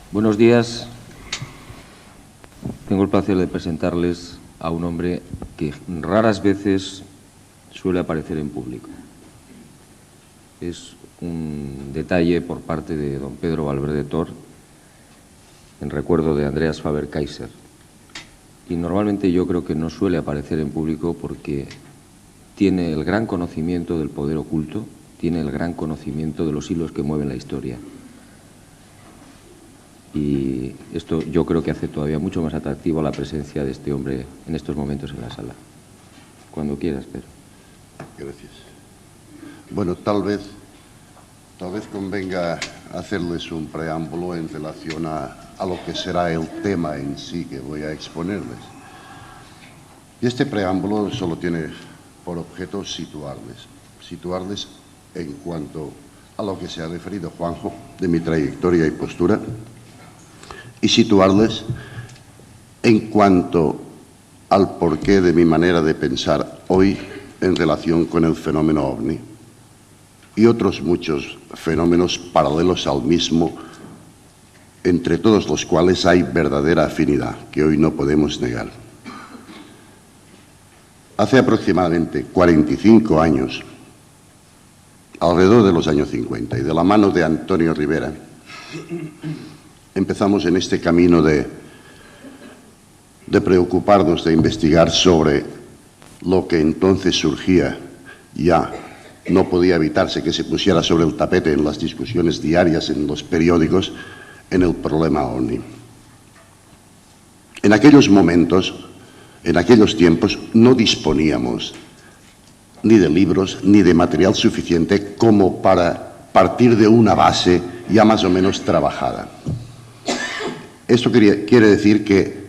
Buenos días. Tengo el placer de presentarles a un hombre que raras veces suele aparecer en público. Es un detalle por parte de don Pedro Valverde Tor en recuerdo de Andreas Faber-Kaiser. Y normalmente yo creo que no suele aparecer en público porque tiene el gran conocimiento del poder oculto, tiene el gran conocimiento de los hilos que mueven la historia. Y esto yo creo que hace todavía mucho más atractivo la presencia de este hombre en estos momentos en la sala. Cuando quieras, Pedro. Gracias. Bueno, tal vez convenga hacerles un preámbulo en relación a lo que será el tema en sí que voy a exponerles. Y este preámbulo solo tiene por objeto situarles en cuanto a lo que se ha referido Juanjo de mi trayectoria y postura, y situarles en cuanto al porqué de mi manera de pensar hoy en relación con el fenómeno OVNI y otros muchos fenómenos paralelos al mismo, entre todos los cuales hay verdadera afinidad, que hoy no podemos negar. Hace aproximadamente 45 años, alrededor de los años 50, y de la mano de Antonio Rivera, empezamos en este camino de preocuparnos, de investigar sobre lo que entonces surgía. Ya no podía evitarse que se pusiera sobre el tapete en las discusiones diarias en los periódicos en el problema OVNI. En aquellos momentos, en aquellos tiempos, no disponíamos ni de libros ni de material suficiente como para partir de una base ya más o menos trabajada. Esto quiere decir que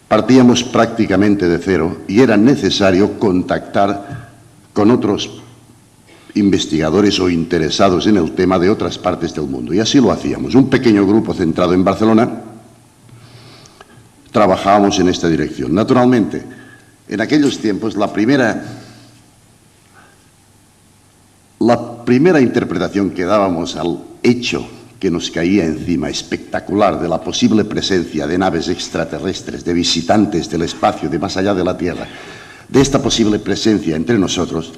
partíamos prácticamente de cero y era necesario contactar con otros investigadores o interesados en el tema de otras partes del mundo. Y así lo hacíamos. Un pequeño grupo centrado en Barcelona trabajábamos en esta dirección. Naturalmente, en aquellos tiempos la primera interpretación que dábamos al hecho que nos caía encima, espectacular, de la posible presencia de naves extraterrestres, de visitantes del espacio, de más allá de la Tierra, de esta posible presencia entre nosotros,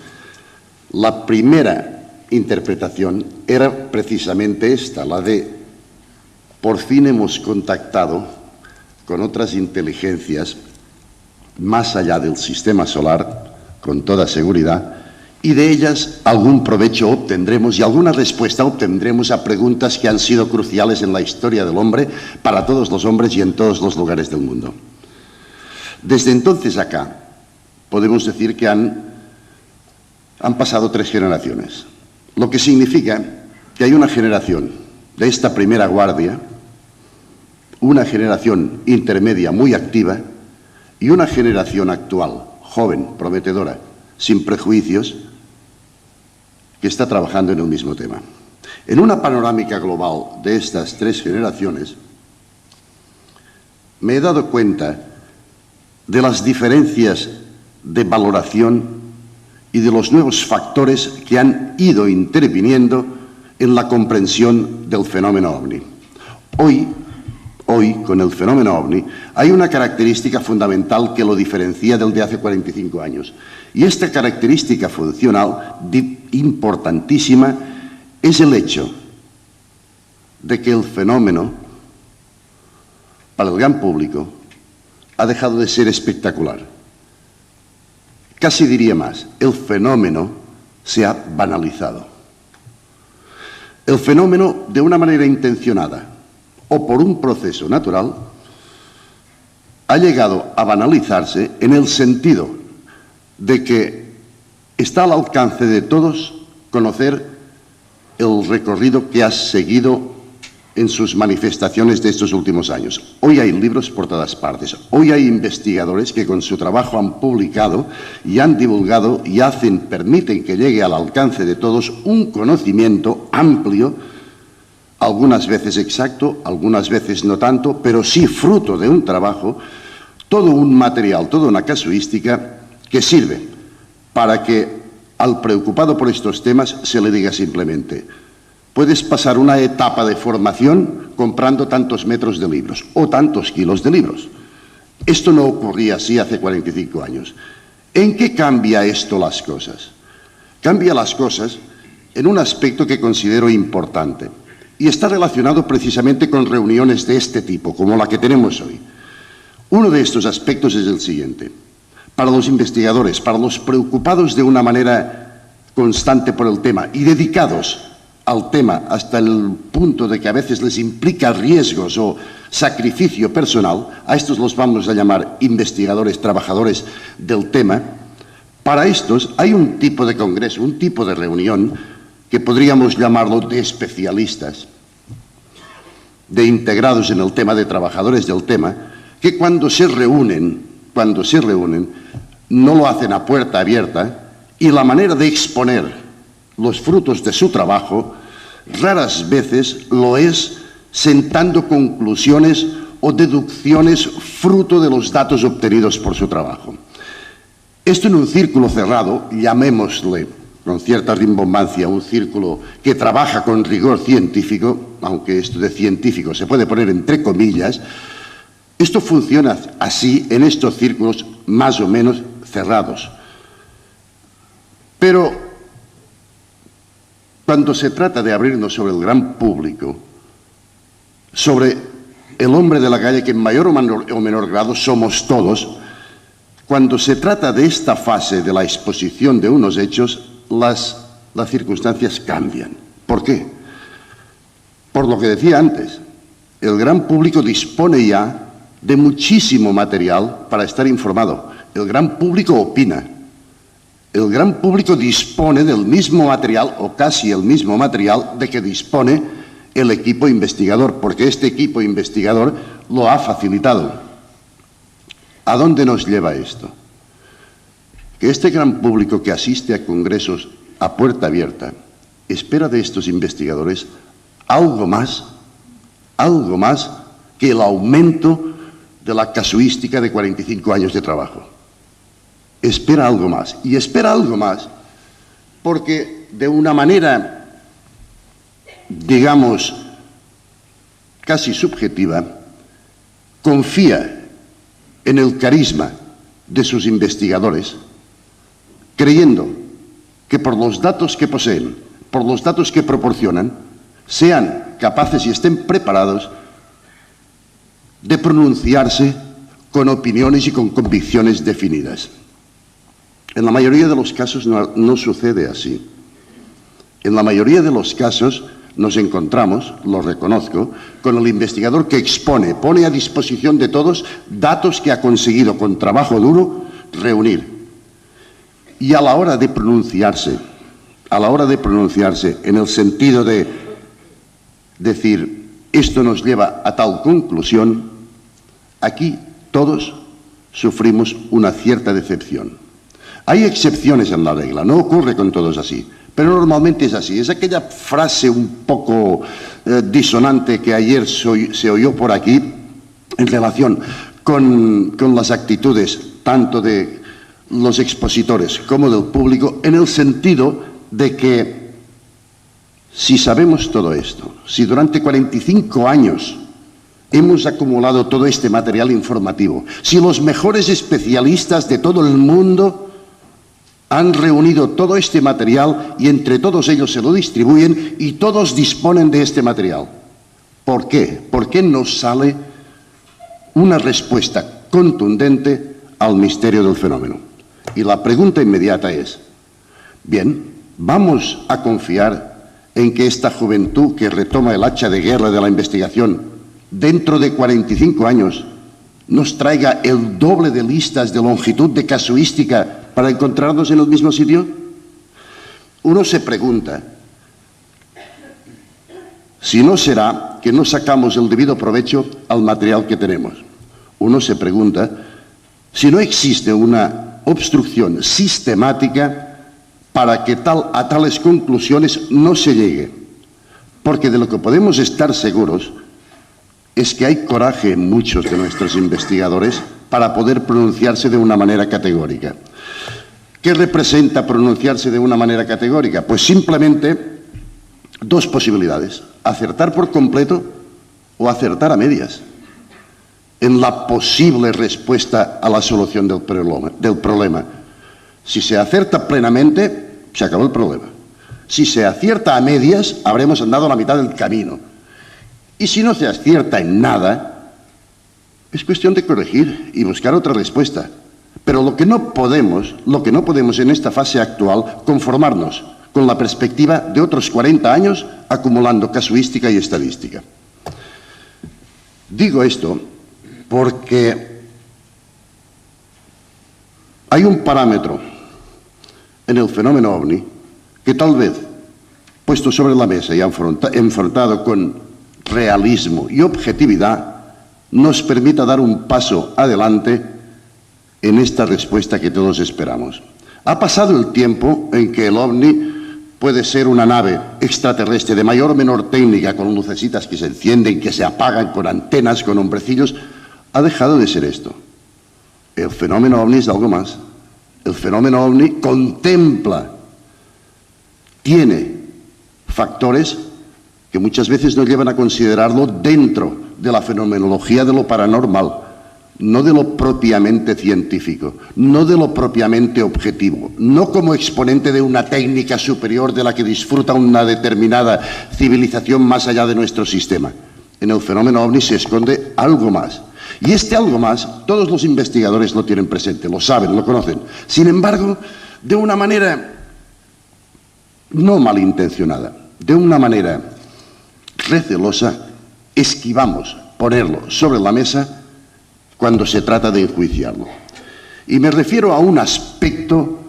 la primera interpretación era precisamente esta, la de por fin hemos contactado con otras inteligencias más allá del sistema solar, con toda seguridad, y de ellas algún provecho obtendremos y alguna respuesta obtendremos a preguntas que han sido cruciales en la historia del hombre, para todos los hombres y en todos los lugares del mundo. Desde entonces acá, podemos decir que han pasado 3 generaciones, lo que significa que hay una generación de esta primera guardia, una generación intermedia muy activa y una generación actual, joven, prometedora, sin prejuicios, que está trabajando en el mismo tema. En una panorámica global de estas 3 generaciones, me he dado cuenta de las diferencias de valoración y de los nuevos factores que han ido interviniendo en la comprensión del fenómeno OVNI. Hoy, con el fenómeno OVNI, hay una característica fundamental que lo diferencia del de hace 45 años. Y esta característica funcional importantísima es el hecho de que el fenómeno, para el gran público, ha dejado de ser espectacular. Casi diría más, el fenómeno se ha banalizado. El fenómeno, de una manera intencionada o por un proceso natural, ha llegado a banalizarse en el sentido de que está al alcance de todos conocer el recorrido que has seguido en sus manifestaciones de estos últimos años. Hoy hay libros por todas partes, hoy hay investigadores que con su trabajo han publicado y han divulgado y permiten que llegue al alcance de todos un conocimiento amplio, algunas veces exacto, algunas veces no tanto, pero sí fruto de un trabajo, todo un material, toda una casuística que sirve para que al preocupado por estos temas se le diga simplemente: puedes pasar una etapa de formación comprando tantos metros de libros o tantos kilos de libros. Esto no ocurría así hace 45 años. ¿En qué cambia esto las cosas? Cambia las cosas en un aspecto que considero importante y está relacionado precisamente con reuniones de este tipo, como la que tenemos hoy. Uno de estos aspectos es el siguiente. Para los investigadores, para los preocupados de una manera constante por el tema y dedicados al tema hasta el punto de que a veces les implica riesgos o sacrificio personal, a estos los vamos a llamar investigadores, trabajadores del tema. Para estos hay un tipo de congreso, un tipo de reunión que podríamos llamarlo de especialistas, de integrados en el tema, de trabajadores del tema, que cuando se reúnen, no lo hacen a puerta abierta y la manera de exponer los frutos de su trabajo raras veces lo es sentando conclusiones o deducciones fruto de los datos obtenidos por su trabajo. Esto en un círculo cerrado, llamémosle con cierta rimbombancia un círculo que trabaja con rigor científico, aunque esto de científico se puede poner entre comillas, esto funciona así en estos círculos más o menos cerrados. Pero cuando se trata de abrirnos sobre el gran público, sobre el hombre de la calle, que en mayor o menor grado somos todos, cuando se trata de esta fase de la exposición de unos hechos, las circunstancias cambian. ¿Por qué? Por lo que decía antes, el gran público dispone ya de muchísimo material para estar informado. El gran público opina. El gran público dispone del mismo material, o casi el mismo material, de que dispone el equipo investigador, porque este equipo investigador lo ha facilitado. ¿A dónde nos lleva esto? Que este gran público que asiste a congresos a puerta abierta espera de estos investigadores algo más que el aumento de la casuística de 45 años de trabajo. Espera algo más. Y espera algo más porque de una manera, digamos, casi subjetiva, confía en el carisma de sus investigadores, creyendo que por los datos que poseen, por los datos que proporcionan, sean capaces y estén preparados de pronunciarse con opiniones y con convicciones definidas. En la mayoría de los casos no sucede así. En la mayoría de los casos nos encontramos, lo reconozco, con el investigador que expone, pone a disposición de todos datos que ha conseguido con trabajo duro reunir. Y a la hora de pronunciarse en el sentido de decir, esto nos lleva a tal conclusión, aquí todos sufrimos una cierta decepción. Hay excepciones en la regla, no ocurre con todos así, pero normalmente es así. Es aquella frase un poco disonante que ayer se oyó por aquí en relación con las actitudes tanto de los expositores como del público, en el sentido de que si sabemos todo esto, si durante 45 años hemos acumulado todo este material informativo, si los mejores especialistas de todo el mundo han reunido todo este material y entre todos ellos se lo distribuyen y todos disponen de este material, ¿por qué? ¿Por qué no sale una respuesta contundente al misterio del fenómeno? Y la pregunta inmediata es, bien, ¿vamos a confiar en que esta juventud que retoma el hacha de guerra de la investigación dentro de 45 años nos traiga el doble de listas de longitud de casuística para encontrarnos en el mismo sitio? Uno se pregunta si no será que no sacamos el debido provecho al material que tenemos. Uno se pregunta si no existe una obstrucción sistemática para que a tales conclusiones no se llegue. Porque de lo que podemos estar seguros es que hay coraje en muchos de nuestros investigadores para poder pronunciarse de una manera categórica. ¿Qué representa pronunciarse de una manera categórica? Pues simplemente dos posibilidades: acertar por completo o acertar a medias en la posible respuesta a la solución del problema. Si se acerta plenamente, se acabó el problema. Si se acierta a medias, habremos andado la mitad del camino. Y si no se acierta en nada, es cuestión de corregir y buscar otra respuesta. Pero lo que no podemos en esta fase actual, conformarnos con la perspectiva de otros 40 años acumulando casuística y estadística. Digo esto porque hay un parámetro en el fenómeno ovni que tal vez, puesto sobre la mesa y enfrentado con realismo y objetividad, nos permita dar un paso adelante en esta respuesta que todos esperamos. Ha pasado el tiempo en que el ovni puede ser una nave extraterrestre de mayor o menor técnica, con lucecitas que se encienden, que se apagan, con antenas, con hombrecillos. Ha dejado de ser esto. El fenómeno ovni es algo más. El fenómeno ovni contempla, tiene factores que muchas veces nos llevan a considerarlo dentro de la fenomenología de lo paranormal, no de lo propiamente científico, no de lo propiamente objetivo, no como exponente de una técnica superior de la que disfruta una determinada civilización más allá de nuestro sistema. En el fenómeno ovni se esconde algo más. Y este algo más, todos los investigadores lo tienen presente, lo saben, lo conocen. Sin embargo, de una manera no malintencionada, de una manera recelosa, esquivamos ponerlo sobre la mesa cuando se trata de enjuiciarlo. Y me refiero a un aspecto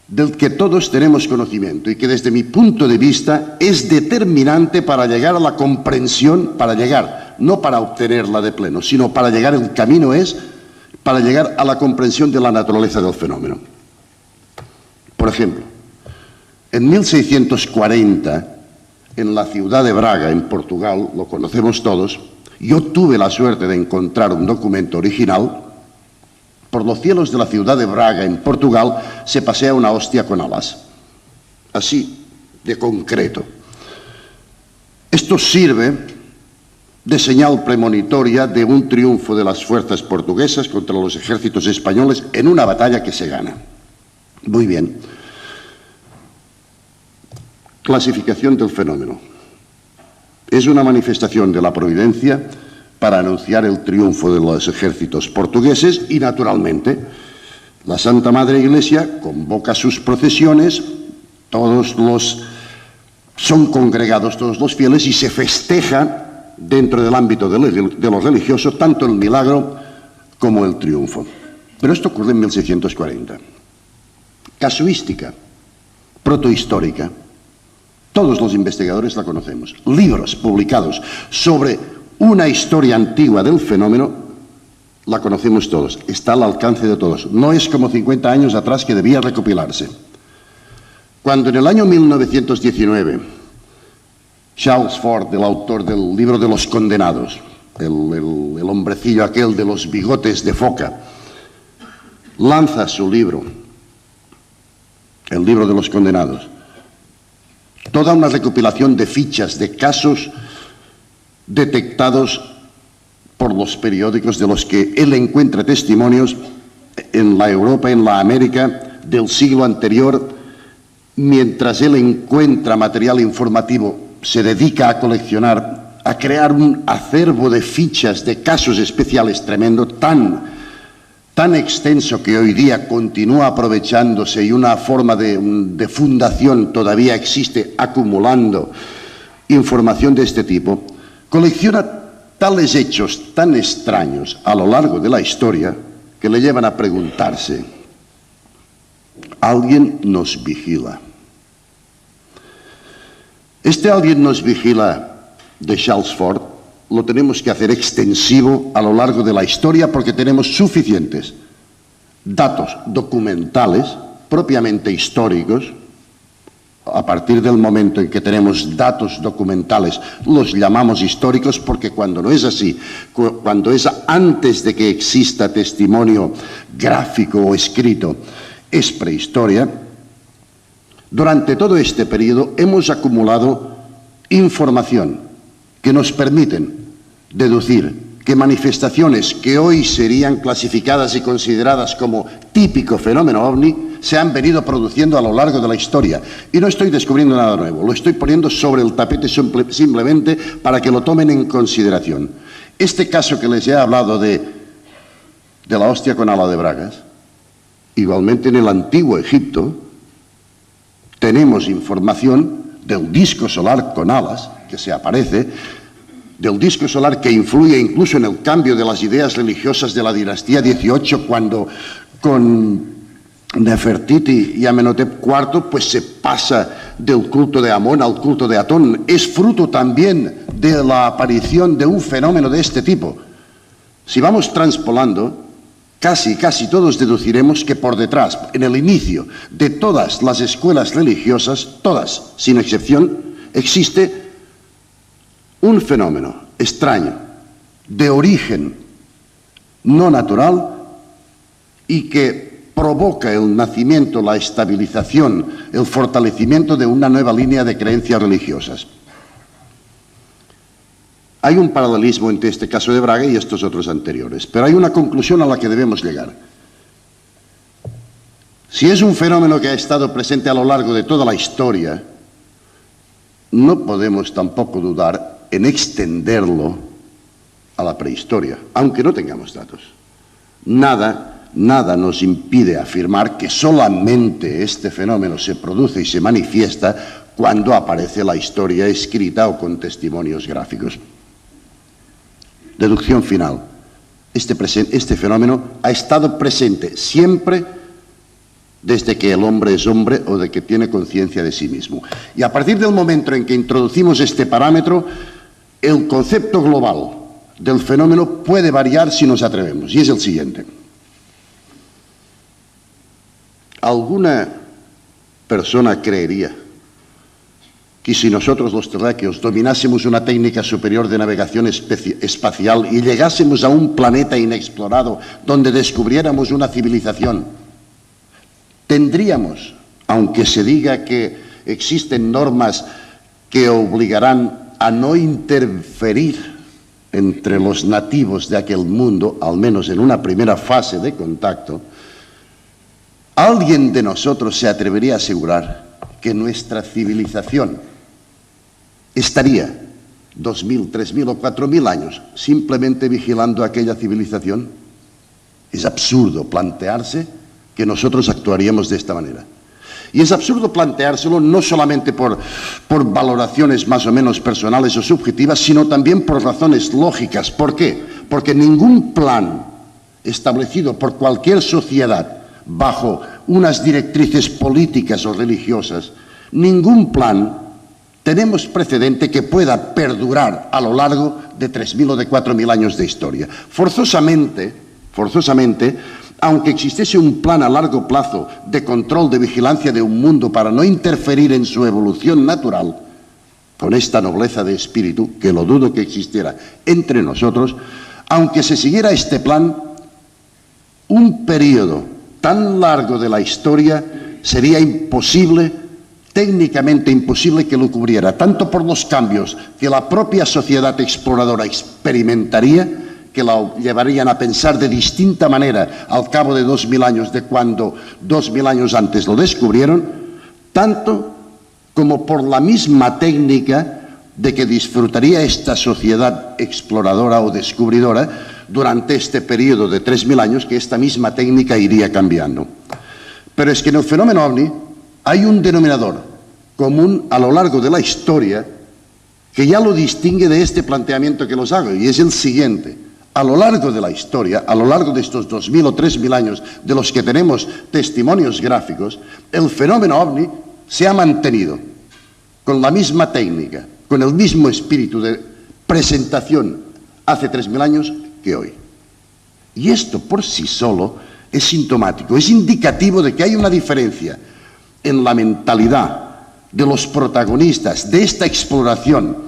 del que todos tenemos conocimiento y que desde mi punto de vista es determinante para llegar a la comprensión, no para obtenerla de pleno, sino para llegar, el camino es para llegar a la comprensión de la naturaleza del fenómeno. Por ejemplo, en 1640, en la ciudad de Braga, en Portugal, lo conocemos todos, yo tuve la suerte de encontrar un documento original. Por los cielos de la ciudad de Braga, en Portugal, se pasea una hostia con alas. Así, de concreto. Esto sirve de señal premonitoria de un triunfo de las fuerzas portuguesas contra los ejércitos españoles en una batalla que se gana. Muy bien. Clasificación del fenómeno. Es una manifestación de la providencia para anunciar el triunfo de los ejércitos portugueses y, naturalmente, la Santa Madre Iglesia convoca sus procesiones, son congregados todos los fieles y se festeja dentro del ámbito de lo religioso tanto el milagro como el triunfo. Pero esto ocurre en 1640. Casuística protohistórica. Todos los investigadores la conocemos. Libros publicados sobre una historia antigua del fenómeno, la conocemos todos. Está al alcance de todos. No es como 50 años atrás que debía recopilarse. Cuando en el año 1919, Charles Fort, el autor del libro de los condenados, el hombrecillo aquel de los bigotes de foca, lanza su libro, el libro de los condenados, toda una recopilación de fichas de casos detectados por los periódicos de los que él encuentra testimonios en la Europa, en la América del siglo anterior. Mientras él encuentra material informativo, se dedica a coleccionar, a crear un acervo de fichas de casos especiales tremendo, tan extenso que hoy día continúa aprovechándose y una forma de fundación todavía existe acumulando información de este tipo. Colecciona tales hechos tan extraños a lo largo de la historia que le llevan a preguntarse: ¿alguien nos vigila? Este alguien nos vigila de Charles Fort lo tenemos que hacer extensivo a lo largo de la historia porque tenemos suficientes datos documentales, propiamente históricos. A partir del momento en que tenemos datos documentales, los llamamos históricos porque cuando no es así, cuando es antes de que exista testimonio gráfico o escrito, es prehistoria. Durante todo este periodo hemos acumulado información que nos permiten deducir que manifestaciones que hoy serían clasificadas y consideradas como típico fenómeno ovni se han venido produciendo a lo largo de la historia. Y no estoy descubriendo nada nuevo, lo estoy poniendo sobre el tapete simplemente para que lo tomen en consideración. Este caso que les he hablado de la hostia con ala de bragas, igualmente en el antiguo Egipto tenemos información del disco solar con alas que se aparece, del disco solar que influye incluso en el cambio de las ideas religiosas de la dinastía XVIII, cuando con Nefertiti y Amenhotep IV pues se pasa del culto de Amón al culto de Atón. Es fruto también de la aparición de un fenómeno de este tipo. Si vamos transpolando, casi todos deduciremos que por detrás, en el inicio de todas las escuelas religiosas, todas, sin excepción, existe un fenómeno extraño, de origen no natural y que provoca el nacimiento, la estabilización, el fortalecimiento de una nueva línea de creencias religiosas. Hay un paralelismo entre este caso de Braga y estos otros anteriores, pero hay una conclusión a la que debemos llegar. Si es un fenómeno que ha estado presente a lo largo de toda la historia, no podemos tampoco dudar en extenderlo a la prehistoria, aunque no tengamos datos. Nada nos impide afirmar que solamente este fenómeno se produce y se manifiesta cuando aparece la historia escrita o con testimonios gráficos. Deducción final. Este fenómeno ha estado presente siempre desde que el hombre es hombre o de que tiene conciencia de sí mismo. Y a partir del momento en que introducimos este parámetro, el concepto global del fenómeno puede variar si nos atrevemos, y es el siguiente. ¿Alguna persona creería que si nosotros los terráqueos dominásemos una técnica superior de navegación espacial y llegásemos a un planeta inexplorado donde descubriéramos una civilización, tendríamos, aunque se diga que existen normas que obligarán a no interferir entre los nativos de aquel mundo, al menos en una primera fase de contacto, ¿alguien de nosotros se atrevería a asegurar que nuestra civilización estaría 2.000, 3.000 o 4.000 años simplemente vigilando aquella civilización? Es absurdo plantearse que nosotros actuaríamos de esta manera. Y es absurdo planteárselo no solamente por valoraciones más o menos personales o subjetivas, sino también por razones lógicas. ¿Por qué? Porque ningún plan establecido por cualquier sociedad bajo unas directrices políticas o religiosas, ningún plan tenemos precedente que pueda perdurar a lo largo de 3.000 o de 4.000 años de historia. Forzosamente, aunque existiese un plan a largo plazo de control, de vigilancia de un mundo para no interferir en su evolución natural, con esta nobleza de espíritu, que lo dudo que existiera entre nosotros, aunque se siguiera este plan, un periodo tan largo de la historia sería imposible, técnicamente imposible que lo cubriera, tanto por los cambios que la propia sociedad exploradora experimentaría, que la llevarían a pensar de distinta manera al cabo de 2.000 años de cuando 2.000 años antes lo descubrieron, tanto como por la misma técnica de que disfrutaría esta sociedad exploradora o descubridora durante este periodo de 3.000 años, que esta misma técnica iría cambiando. Pero es que en el fenómeno ovni hay un denominador común a lo largo de la historia que ya lo distingue de este planteamiento que los hago, y es el siguiente. A lo largo de la historia, a lo largo de estos 2.000 o 3.000 años de los que tenemos testimonios gráficos, el fenómeno ovni se ha mantenido con la misma técnica, con el mismo espíritu de presentación hace 3.000 años que hoy. Y esto por sí solo es sintomático, es indicativo de que hay una diferencia en la mentalidad de los protagonistas de esta exploración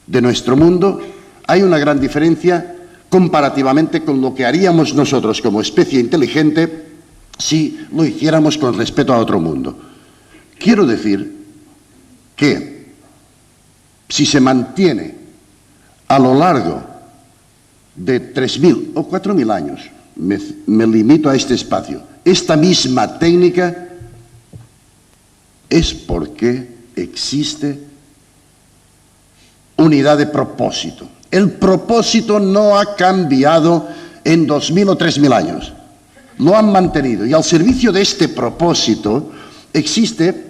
de nuestro mundo. Hay una gran diferencia comparativamente con lo que haríamos nosotros como especie inteligente si lo hiciéramos con respecto a otro mundo. Quiero decir que si se mantiene a lo largo de 3.000 o 4.000 años, me limito a este espacio, esta misma técnica es porque existe unidad de propósito. El propósito no ha cambiado en 2.000 o 3.000 años, lo han mantenido, y al servicio de este propósito existe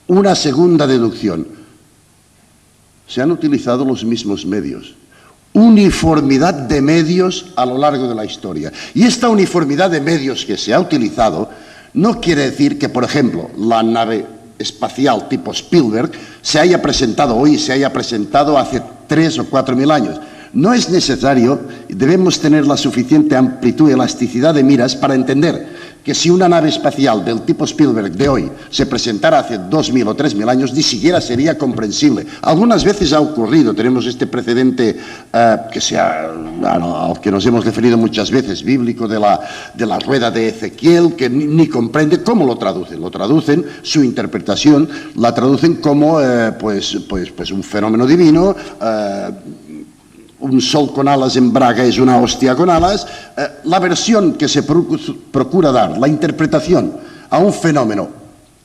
una segunda deducción. Se han utilizado los mismos medios, uniformidad de medios a lo largo de la historia. Y esta uniformidad de medios que se ha utilizado no quiere decir que, por ejemplo, la nave espacial tipo Spielberg se haya presentado hoy y se haya presentado hace 3.000 o 4.000 años. No es necesario, debemos tener la suficiente amplitud y elasticidad de miras para entender que si una nave espacial del tipo Spielberg de hoy se presentara hace 2.000 o 3.000 años, ni siquiera sería comprensible. Algunas veces ha ocurrido, tenemos este precedente al que nos hemos referido muchas veces, bíblico, de la rueda de Ezequiel, que ni comprende cómo lo traducen. Lo traducen, su interpretación, la traducen como un fenómeno divino, un sol con alas en Braga es una hostia con alas. La versión que se procura dar, la interpretación a un fenómeno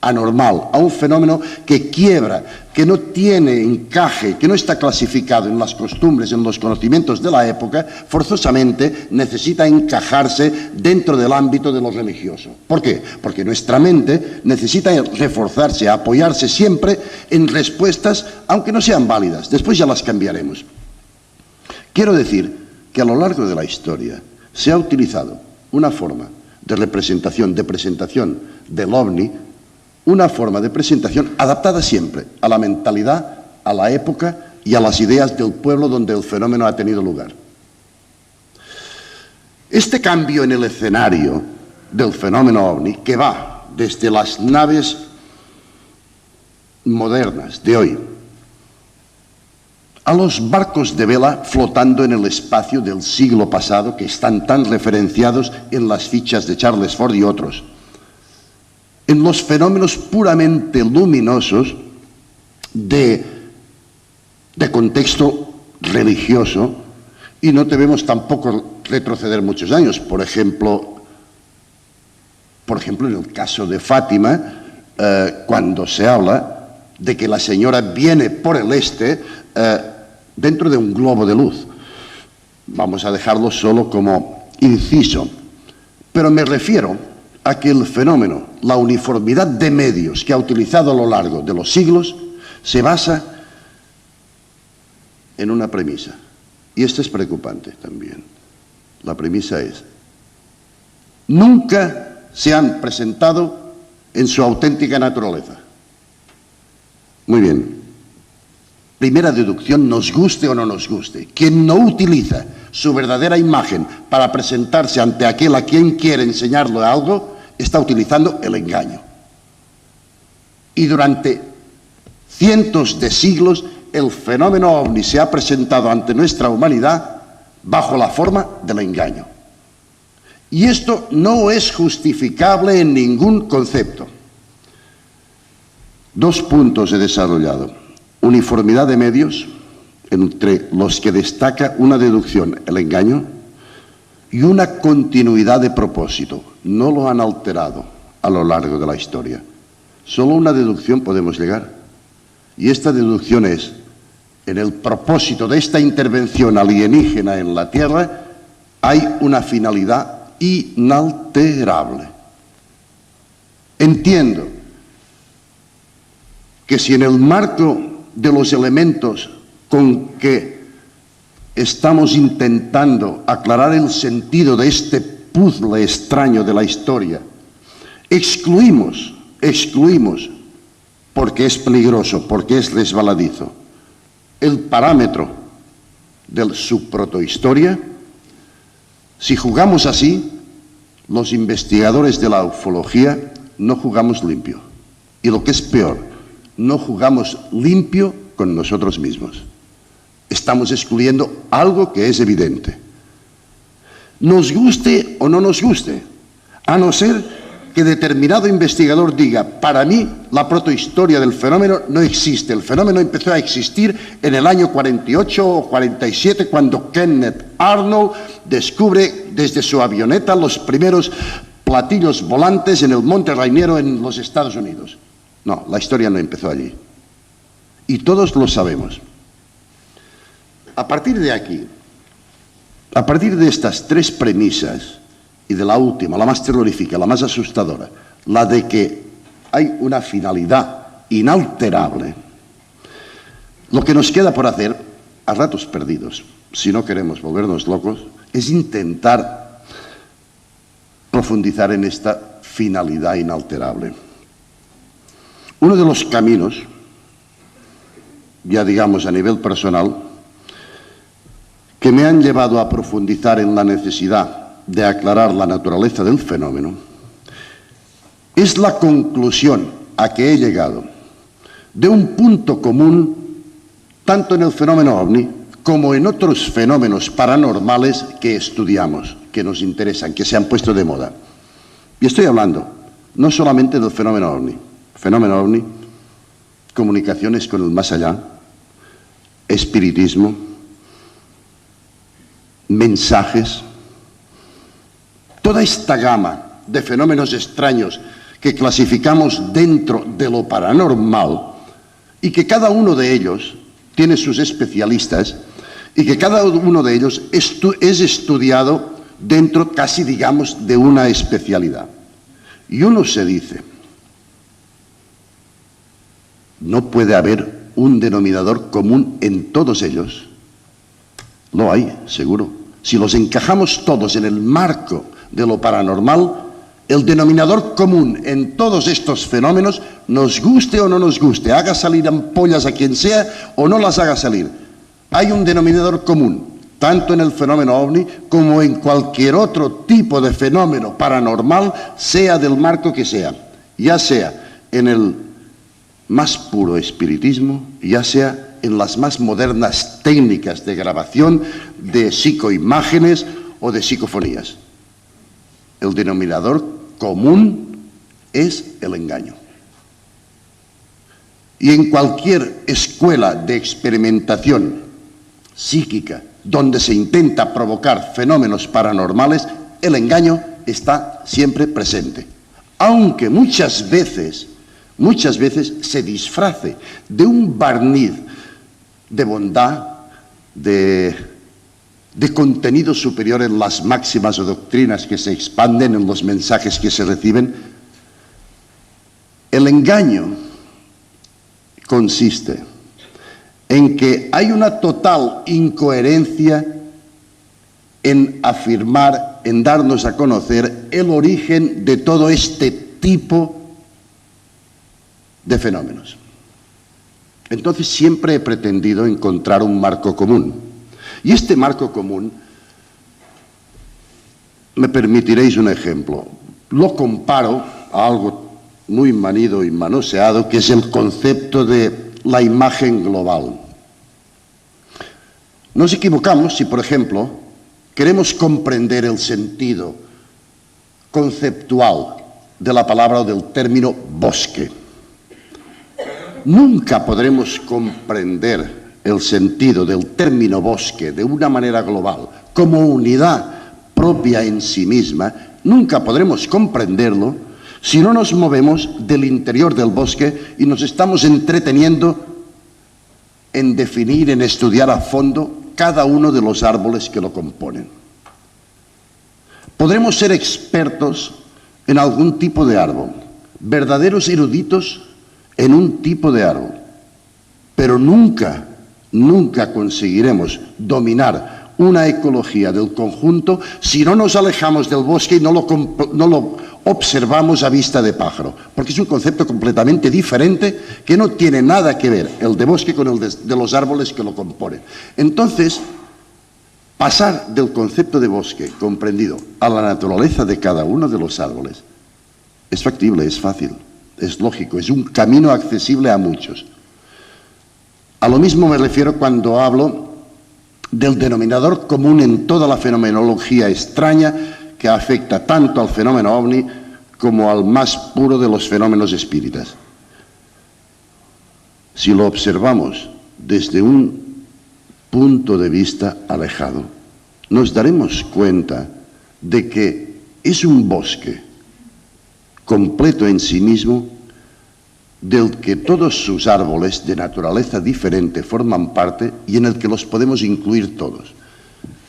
anormal, a un fenómeno que quiebra, que no tiene encaje, que no está clasificado en las costumbres, en los conocimientos de la época, forzosamente necesita encajarse dentro del ámbito de lo religioso. ¿Por qué? Porque nuestra mente necesita reforzarse, apoyarse siempre en respuestas, aunque no sean válidas. Después ya las cambiaremos. Quiero decir que a lo largo de la historia se ha utilizado una forma de presentación del ovni, una forma de presentación adaptada siempre a la mentalidad, a la época y a las ideas del pueblo donde el fenómeno ha tenido lugar. Este cambio en el escenario del fenómeno ovni, que va desde las naves modernas de hoy a los barcos de vela flotando en el espacio del siglo pasado, que están tan referenciados en las fichas de Charles Ford y otros, en los fenómenos puramente luminosos de contexto religioso, y no debemos tampoco retroceder muchos años. Por ejemplo, en el caso de Fátima, cuando se habla de que la señora viene por el este dentro de un globo de luz. Vamos a dejarlo solo como inciso, pero me refiero a que el fenómeno, la uniformidad de medios que ha utilizado a lo largo de los siglos, se basa en una premisa, y esto es preocupante también. La premisa es: nunca se han presentado en su auténtica naturaleza. Muy bien. Primera deducción, nos guste o no nos guste. Quien no utiliza su verdadera imagen para presentarse ante aquel a quien quiere enseñarle algo, está utilizando el engaño. Y durante cientos de siglos, el fenómeno ovni se ha presentado ante nuestra humanidad bajo la forma del engaño. Y esto no es justificable en ningún concepto. 2 puntos he desarrollado. Uniformidad de medios, entre los que destaca una deducción, el engaño, y una continuidad de propósito. No lo han alterado a lo largo de la historia. Solo una deducción podemos llegar. Y esta deducción es: en el propósito de esta intervención alienígena en la Tierra hay una finalidad inalterable. Entiendo que si en el marco de los elementos con que estamos intentando aclarar el sentido de este puzzle extraño de la historia, excluimos, porque es peligroso, porque es resbaladizo, el parámetro de su protohistoria, si jugamos así, los investigadores de la ufología no jugamos limpio. Y lo que es peor, no jugamos limpio con nosotros mismos. Estamos excluyendo algo que es evidente. Nos guste o no nos guste, a no ser que determinado investigador diga, para mí la protohistoria del fenómeno no existe. El fenómeno empezó a existir en el año 48 o 47 cuando Kenneth Arnold descubre desde su avioneta los primeros platillos volantes en el Monte Rainiero en los Estados Unidos. No, la historia no empezó allí. Y todos lo sabemos. A partir de aquí, a partir de estas tres premisas, y de la última, la más terrorífica, la más asustadora, la de que hay una finalidad inalterable, lo que nos queda por hacer, a ratos perdidos, si no queremos volvernos locos, es intentar profundizar en esta finalidad inalterable. Uno de los caminos, ya digamos a nivel personal, que me han llevado a profundizar en la necesidad de aclarar la naturaleza del fenómeno, es la conclusión a que he llegado de un punto común tanto en el fenómeno ovni como en otros fenómenos paranormales que estudiamos, que nos interesan, que se han puesto de moda. Y estoy hablando no solamente del fenómeno ovni, comunicaciones con el más allá, espiritismo, mensajes, toda esta gama de fenómenos extraños que clasificamos dentro de lo paranormal y que cada uno de ellos tiene sus especialistas y que cada uno de ellos es estudiado dentro casi, digamos, de una especialidad. Y uno se dice, no puede haber un denominador común en todos ellos. Lo hay, seguro. Si los encajamos todos en el marco de lo paranormal, el denominador común en todos estos fenómenos, nos guste o no nos guste, haga salir ampollas a quien sea o no las haga salir, hay un denominador común, tanto en el fenómeno ovni como en cualquier otro tipo de fenómeno paranormal, sea del marco que sea, ya sea en el más puro espiritismo, ya sea en las más modernas técnicas de grabación, de psicoimágenes o de psicofonías. El denominador común es el engaño. Y en cualquier escuela de experimentación psíquica donde se intenta provocar fenómenos paranormales, el engaño está siempre presente. Aunque muchas veces se disfrace de un barniz de bondad, de contenido superior en las máximas o doctrinas que se expanden, en los mensajes que se reciben. El engaño consiste en que hay una total incoherencia en afirmar, en darnos a conocer el origen de todo este tipo de fenómenos. Entonces siempre he pretendido encontrar un marco común. Y este marco común, me permitiréis un ejemplo, lo comparo a algo muy manido y manoseado, que es el concepto de la imagen global. Nos equivocamos si, por ejemplo, queremos comprender el sentido conceptual de la palabra o del término bosque. Nunca podremos comprender el sentido del término bosque de una manera global, como unidad propia en sí misma. Nunca podremos comprenderlo si no nos movemos del interior del bosque y nos estamos entreteniendo en definir, en estudiar a fondo cada uno de los árboles que lo componen. Podremos ser expertos en algún tipo de árbol, verdaderos eruditos en un tipo de árbol, pero nunca conseguiremos dominar una ecología del conjunto si no nos alejamos del bosque y no lo observamos a vista de pájaro, porque es un concepto completamente diferente que no tiene nada que ver el de bosque con el de los árboles que lo componen. Entonces, pasar del concepto de bosque comprendido a la naturaleza de cada uno de los árboles es factible, es fácil, es lógico, es un camino accesible a muchos. A lo mismo me refiero cuando hablo del denominador común en toda la fenomenología extraña que afecta tanto al fenómeno ovni como al más puro de los fenómenos espíritas. Si lo observamos desde un punto de vista alejado, nos daremos cuenta de que es un bosque completo en sí mismo, del que todos sus árboles de naturaleza diferente forman parte y en el que los podemos incluir todos.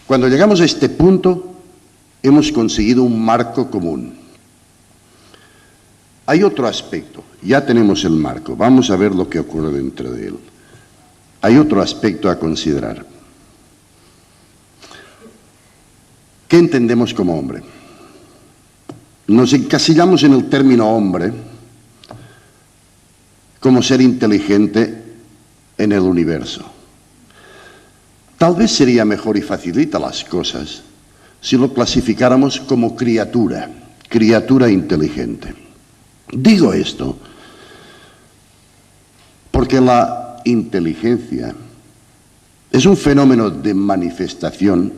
Cuando llegamos a este punto, hemos conseguido un marco común. Hay otro aspecto, ya tenemos el marco, vamos a ver lo que ocurre dentro de él. Hay otro aspecto a considerar. ¿Qué entendemos como hombre? Nos encasillamos en el término hombre como ser inteligente en el universo. Tal vez sería mejor y facilita las cosas si lo clasificáramos como criatura, criatura inteligente. Digo esto porque la inteligencia es un fenómeno de manifestación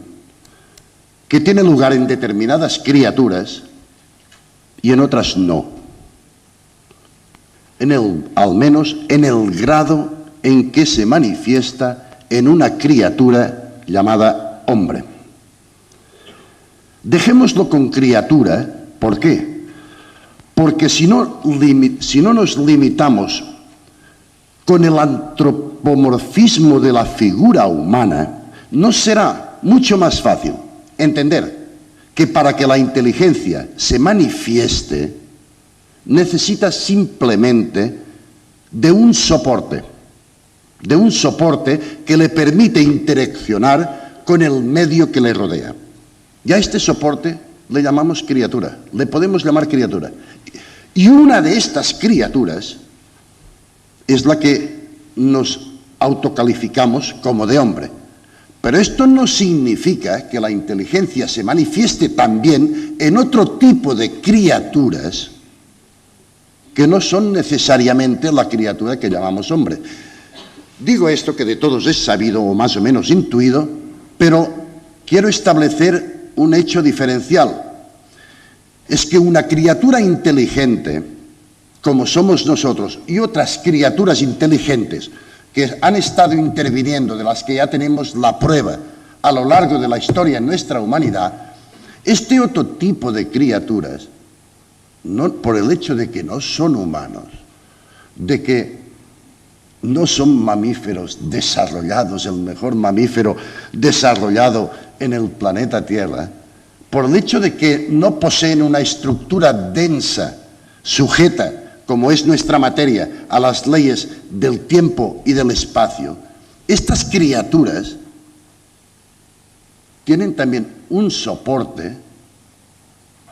que tiene lugar en determinadas criaturas y en otras no. Al menos en el grado en que se manifiesta en una criatura llamada hombre. Dejémoslo con criatura, ¿por qué? Porque si no nos limitamos con el antropomorfismo de la figura humana, nos será mucho más fácil entender que para que la inteligencia se manifieste, necesita simplemente de un soporte que le permite interaccionar con el medio que le rodea. Y a este soporte le llamamos criatura, le podemos llamar criatura. Y una de estas criaturas es la que nos autocalificamos como de hombre. Pero esto no significa que la inteligencia se manifieste también en otro tipo de criaturas que no son necesariamente la criatura que llamamos hombre. Digo esto que de todos es sabido o más o menos intuido, pero quiero establecer un hecho diferencial. Es que una criatura inteligente, como somos nosotros, y otras criaturas inteligentes que han estado interviniendo, de las que ya tenemos la prueba a lo largo de la historia en nuestra humanidad, este otro tipo de criaturas, no por el hecho de que no son humanos, de que no son mamíferos desarrollados, el mejor mamífero desarrollado en el planeta Tierra, por el hecho de que no poseen una estructura densa, sujeta, como es nuestra materia, a las leyes del tiempo y del espacio, estas criaturas tienen también un soporte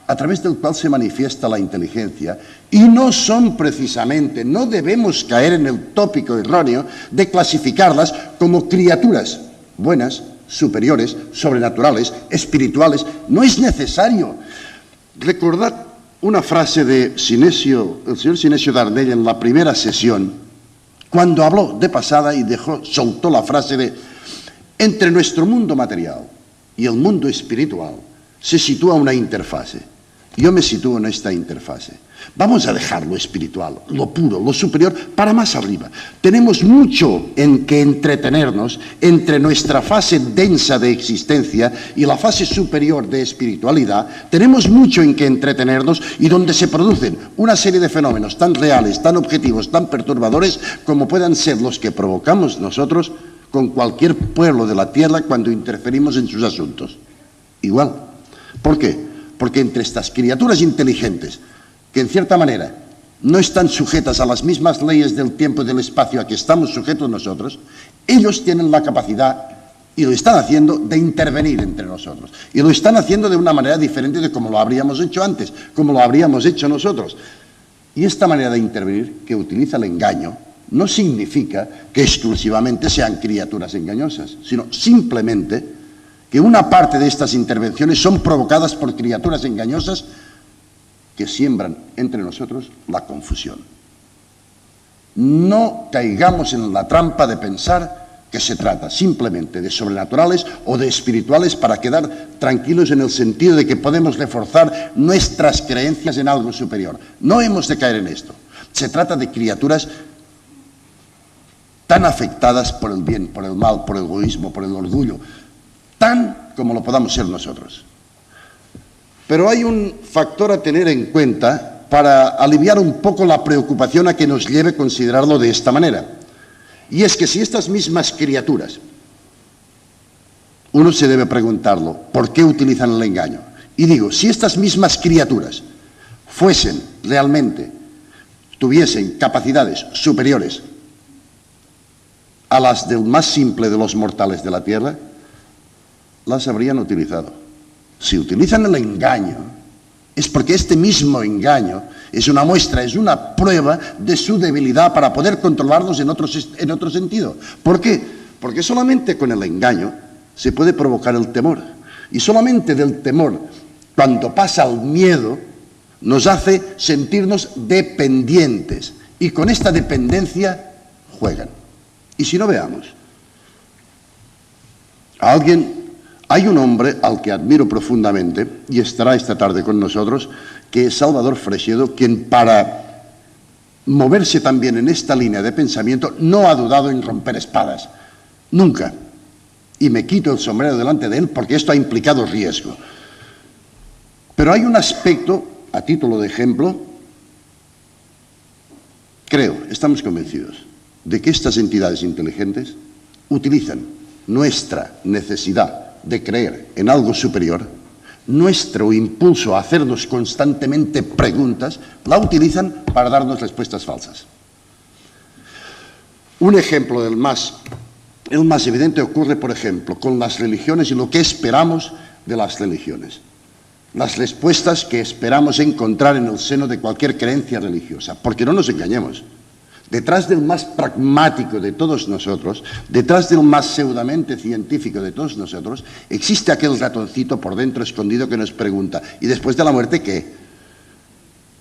a través del cual se manifiesta la inteligencia, y no son precisamente, no debemos caer en el tópico erróneo de clasificarlas como criaturas buenas, superiores, sobrenaturales, espirituales. No es necesario. Recordad una frase de Sinesio, el señor Sinesio Darnell, en la primera sesión, cuando habló de pasada y soltó la frase de: entre nuestro mundo material y el mundo espiritual se sitúa una interfase. Yo me sitúo en esta interfase. Vamos a dejar lo espiritual, lo puro, lo superior, para más arriba. Tenemos mucho en que entretenernos entre nuestra fase densa de existencia y la fase superior de espiritualidad. Tenemos mucho en que entretenernos, y donde se producen una serie de fenómenos tan reales, tan objetivos, tan perturbadores, como puedan ser los que provocamos nosotros con cualquier pueblo de la tierra cuando interferimos en sus asuntos. Igual. ¿Por qué? Porque entre estas criaturas inteligentes, que en cierta manera no están sujetas a las mismas leyes del tiempo y del espacio a que estamos sujetos nosotros, ellos tienen la capacidad, y lo están haciendo, de intervenir entre nosotros. Y lo están haciendo de una manera diferente de como lo habríamos hecho antes, como lo habríamos hecho nosotros. Y esta manera de intervenir, que utiliza el engaño, no significa que exclusivamente sean criaturas engañosas, sino simplemente que una parte de estas intervenciones son provocadas por criaturas engañosas que siembran entre nosotros la confusión. No caigamos en la trampa de pensar que se trata simplemente de sobrenaturales o de espirituales para quedar tranquilos en el sentido de que podemos reforzar nuestras creencias en algo superior. No hemos de caer en esto. Se trata de criaturas tan afectadas por el bien, por el mal, por el egoísmo, por el orgullo, tan como lo podamos ser nosotros. Pero hay un factor a tener en cuenta para aliviar un poco la preocupación a que nos lleve a considerarlo de esta manera. Y es que si estas mismas criaturas, uno se debe preguntarlo, ¿por qué utilizan el engaño? Y digo, si estas mismas criaturas fuesen realmente, tuviesen capacidades superiores a las del más simple de los mortales de la tierra, las habrían utilizado. Si utilizan el engaño, es porque este mismo engaño es una muestra, es una prueba de su debilidad para poder controlarlos en otro sentido. ¿Por qué? Porque solamente con el engaño se puede provocar el temor. Y solamente del temor, cuando pasa el miedo, nos hace sentirnos dependientes. Y con esta dependencia juegan. Y si no, veamos. Hay un hombre al que admiro profundamente, y estará esta tarde con nosotros, que es Salvador Freixedo, quien para moverse también en esta línea de pensamiento no ha dudado en romper espadas. Nunca. Y me quito el sombrero delante de él porque esto ha implicado riesgo. Pero hay un aspecto, a título de ejemplo, estamos convencidos de que estas entidades inteligentes utilizan nuestra necesidad de creer en algo superior, nuestro impulso a hacernos constantemente preguntas, la utilizan para darnos respuestas falsas. Un ejemplo el más evidente ocurre, por ejemplo, con las religiones y lo que esperamos de las religiones. Las respuestas que esperamos encontrar en el seno de cualquier creencia religiosa. Porque no nos engañemos. Detrás del más pragmático de todos nosotros, detrás del más pseudamente científico de todos nosotros, existe aquel ratoncito por dentro escondido que nos pregunta, ¿y después de la muerte qué?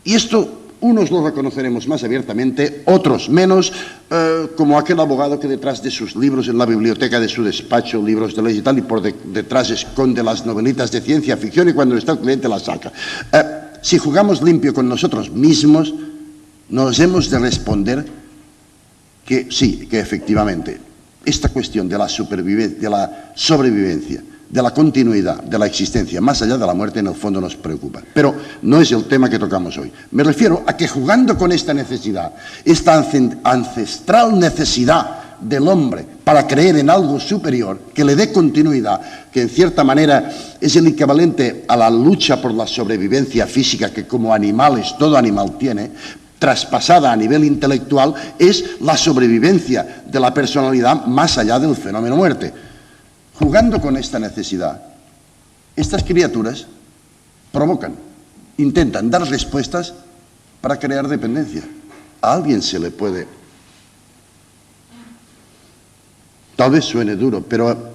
Y esto unos lo reconoceremos más abiertamente, otros menos, como aquel abogado que detrás de sus libros en la biblioteca de su despacho, libros de ley y tal, y por detrás esconde las novelitas de ciencia ficción y cuando está el cliente las saca. Si jugamos limpio con nosotros mismos, nos hemos de responder que sí, que efectivamente, esta cuestión de la sobrevivencia, de la continuidad, de la existencia, más allá de la muerte, en el fondo nos preocupa. Pero no es el tema que tocamos hoy. Me refiero a que jugando con esta necesidad, esta ancestral necesidad del hombre para creer en algo superior, que le dé continuidad, que en cierta manera es el equivalente a la lucha por la sobrevivencia física que como animales, todo animal tiene, traspasada a nivel intelectual, es la sobrevivencia de la personalidad más allá del fenómeno muerte. Jugando con esta necesidad, estas criaturas intentan dar respuestas para crear dependencia. A alguien se le puede, tal vez suene duro, pero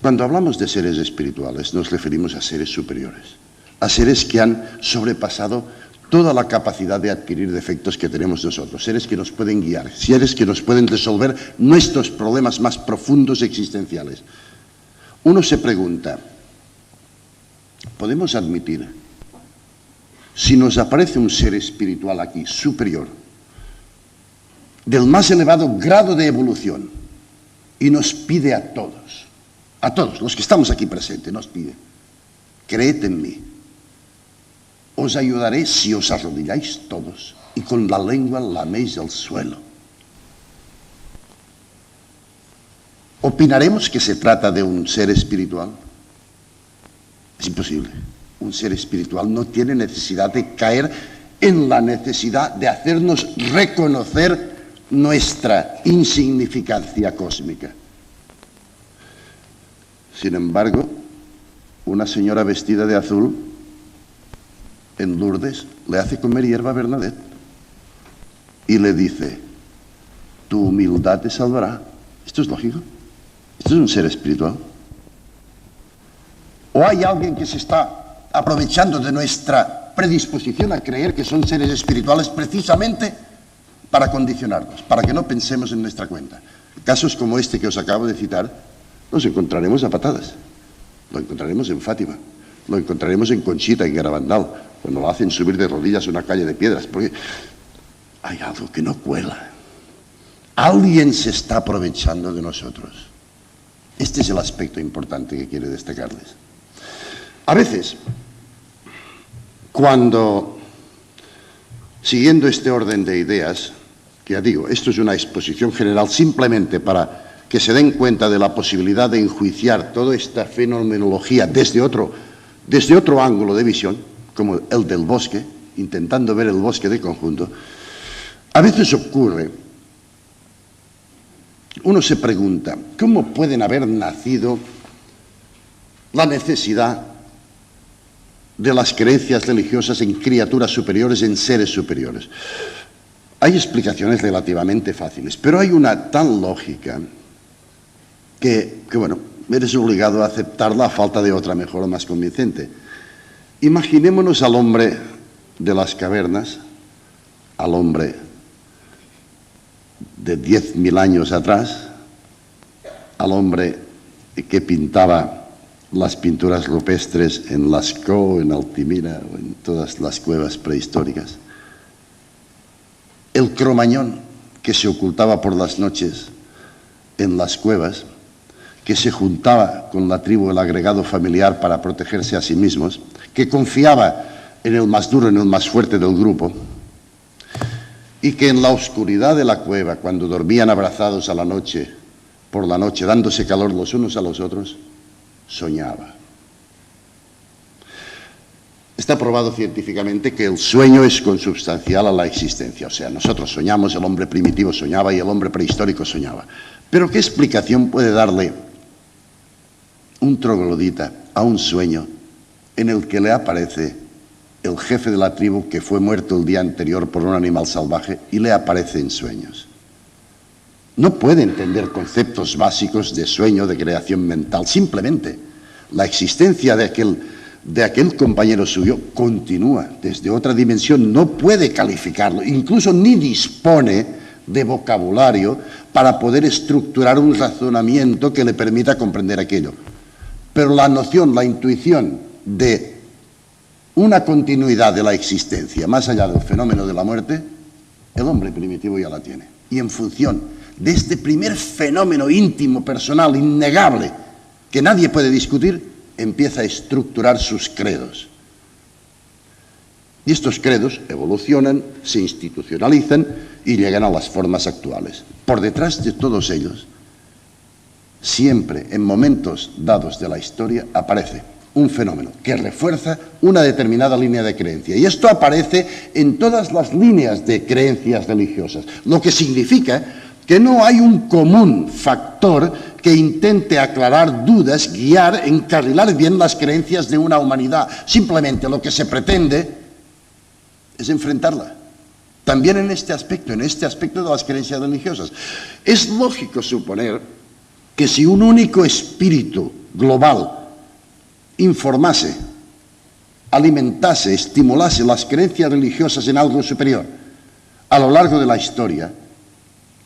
cuando hablamos de seres espirituales nos referimos a seres superiores, a seres que han sobrepasado toda la capacidad de adquirir defectos que tenemos nosotros, seres que nos pueden guiar, seres que nos pueden resolver nuestros problemas más profundos existenciales. Uno se pregunta, ¿podemos admitir, si nos aparece un ser espiritual aquí, superior, del más elevado grado de evolución, y nos pide a todos los que estamos aquí presentes, nos pide, creed en mí, os ayudaré si os arrodilláis todos y con la lengua laméis el suelo? ¿Opinaremos que se trata de un ser espiritual? Es imposible. Un ser espiritual no tiene necesidad de caer en la necesidad de hacernos reconocer nuestra insignificancia cósmica. Sin embargo, una señora vestida de azul en Lourdes le hace comer hierba Bernadette y le dice, tu humildad te salvará. ¿Esto es lógico? ¿Esto es un ser espiritual? ¿O hay alguien que se está aprovechando de nuestra predisposición a creer que son seres espirituales precisamente para condicionarnos, para que no pensemos en nuestra cuenta? casos como este que os acabo de citar, los encontraremos a patadas. Lo encontraremos en Fátima, lo encontraremos en Conchita, en Garabandal, cuando lo hacen subir de rodillas a una calle de piedras, porque hay algo que no cuela. Alguien se está aprovechando de nosotros. Este es el aspecto importante que quiero destacarles. A veces, cuando, siguiendo este orden de ideas, que ya digo, esto es una exposición general simplemente para que se den cuenta de la posibilidad de enjuiciar toda esta fenomenología desde otro ángulo de visión, como el del bosque, intentando ver el bosque de conjunto, a veces ocurre, uno se pregunta, ¿cómo pueden haber nacido la necesidad de las creencias religiosas en criaturas superiores, en seres superiores? Hay explicaciones relativamente fáciles, pero hay una tan lógica que bueno, eres obligado a aceptarla a falta de otra mejor o más convincente. Imaginémonos al hombre de las cavernas, al hombre de 10.000 años atrás, al hombre que pintaba las pinturas rupestres en Lascaux, en Altimira o en todas las cuevas prehistóricas. El Cromañón que se ocultaba por las noches en las cuevas, que se juntaba con la tribu, el agregado familiar para protegerse a sí mismos, que confiaba en el más duro, en el más fuerte del grupo, y que en la oscuridad de la cueva, cuando dormían abrazados a la noche, por la noche, dándose calor los unos a los otros, soñaba. Está probado científicamente que el sueño es consubstancial a la existencia. O sea, nosotros soñamos, el hombre primitivo soñaba y el hombre prehistórico soñaba. Pero ¿qué explicación puede darle un troglodita a un sueño en el que le aparece el jefe de la tribu que fue muerto el día anterior por un animal salvaje y le aparece en sueños? No puede entender conceptos básicos de sueño, de creación mental. Simplemente la existencia de aquel compañero suyo continúa desde otra dimensión. No puede calificarlo, incluso ni dispone de vocabulario para poder estructurar un razonamiento que le permita comprender aquello. Pero la noción, la intuición de una continuidad de la existencia más allá del fenómeno de la muerte, el hombre primitivo ya la tiene. Y en función de este primer fenómeno íntimo, personal, innegable, que nadie puede discutir, empieza a estructurar sus credos. Y estos credos evolucionan, se institucionalizan y llegan a las formas actuales. Por detrás de todos ellos, siempre en momentos dados de la historia, aparece un fenómeno que refuerza una determinada línea de creencia. Y esto aparece en todas las líneas de creencias religiosas, lo que significa que no hay un común factor que intente aclarar dudas, guiar, encarrilar bien las creencias de una humanidad. Simplemente lo que se pretende es enfrentarla. También en este aspecto de las creencias religiosas. Es lógico suponer que si un único espíritu global informase, alimentase, estimulase las creencias religiosas en algo superior a lo largo de la historia,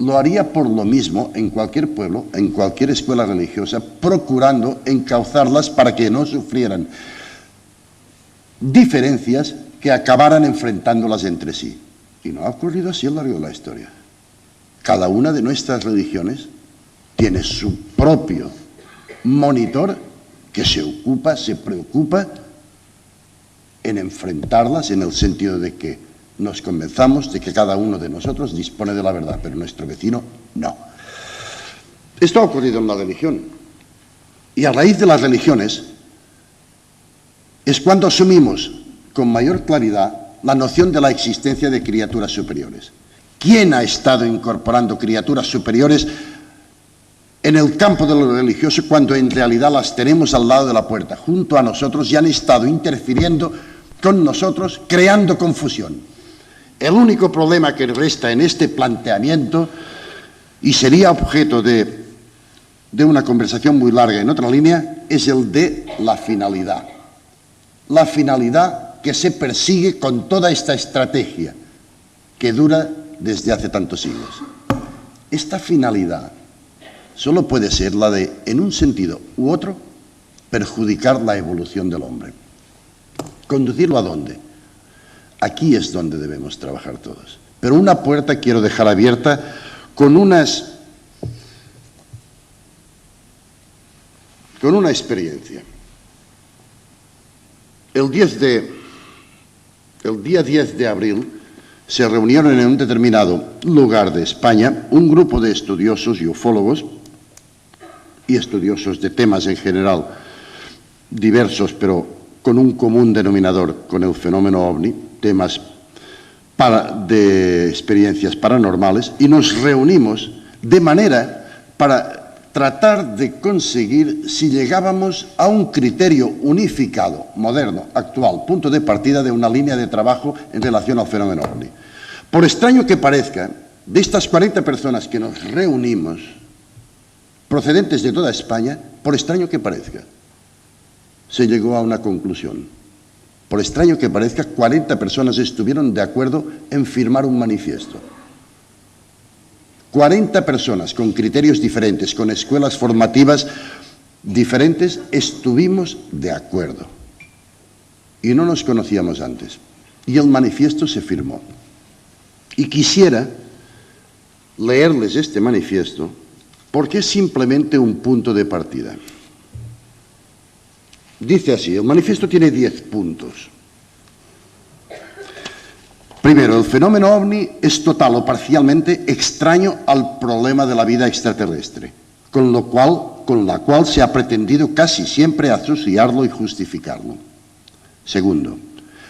lo haría por lo mismo en cualquier pueblo, en cualquier escuela religiosa, procurando encauzarlas para que no sufrieran diferencias que acabaran enfrentándolas entre sí. Y no ha ocurrido así a lo largo de la historia. Cada una de nuestras religiones tiene su propio monitor que se ocupa, se preocupa en enfrentarlas en el sentido de que nos convenzamos de que cada uno de nosotros dispone de la verdad, pero nuestro vecino no. Esto ha ocurrido en la religión. Y a raíz de las religiones es cuando asumimos con mayor claridad la noción de la existencia de criaturas superiores. ¿Quién ha estado incorporando criaturas superiores en el campo de lo religioso cuando en realidad las tenemos al lado de la puerta, junto a nosotros, y han estado interfiriendo con nosotros, creando confusión? El único problema que resta en este planteamiento, y sería objeto de una conversación muy larga en otra línea, es el de la finalidad. La finalidad que se persigue con toda esta estrategia que dura desde hace tantos siglos. Esta finalidad solo puede ser la de, en un sentido u otro, perjudicar la evolución del hombre. ¿Conducirlo a dónde? Aquí es donde debemos trabajar todos. Pero una puerta quiero dejar abierta con una experiencia. El día 10 de abril se reunieron en un determinado lugar de España un grupo de estudiosos y ufólogos y estudiosos de temas en general diversos, pero con un común denominador, con el fenómeno ovni, temas de experiencias paranormales, y nos reunimos de manera para tratar de conseguir si llegábamos a un criterio unificado, moderno, actual, punto de partida de una línea de trabajo en relación al fenómeno ovni. Por extraño que parezca, de estas 40 personas que nos reunimos, procedentes de toda España, por extraño que parezca, se llegó a una conclusión. Por extraño que parezca, 40 personas estuvieron de acuerdo en firmar un manifiesto. 40 personas con criterios diferentes, con escuelas formativas diferentes, estuvimos de acuerdo. Y no nos conocíamos antes. Y el manifiesto se firmó. Y quisiera leerles este manifiesto porque es simplemente un punto de partida. Dice así, el manifiesto tiene 10 puntos. Primero, el fenómeno ovni es total o parcialmente extraño al problema de la vida extraterrestre, con la cual se ha pretendido casi siempre asociarlo y justificarlo. Segundo,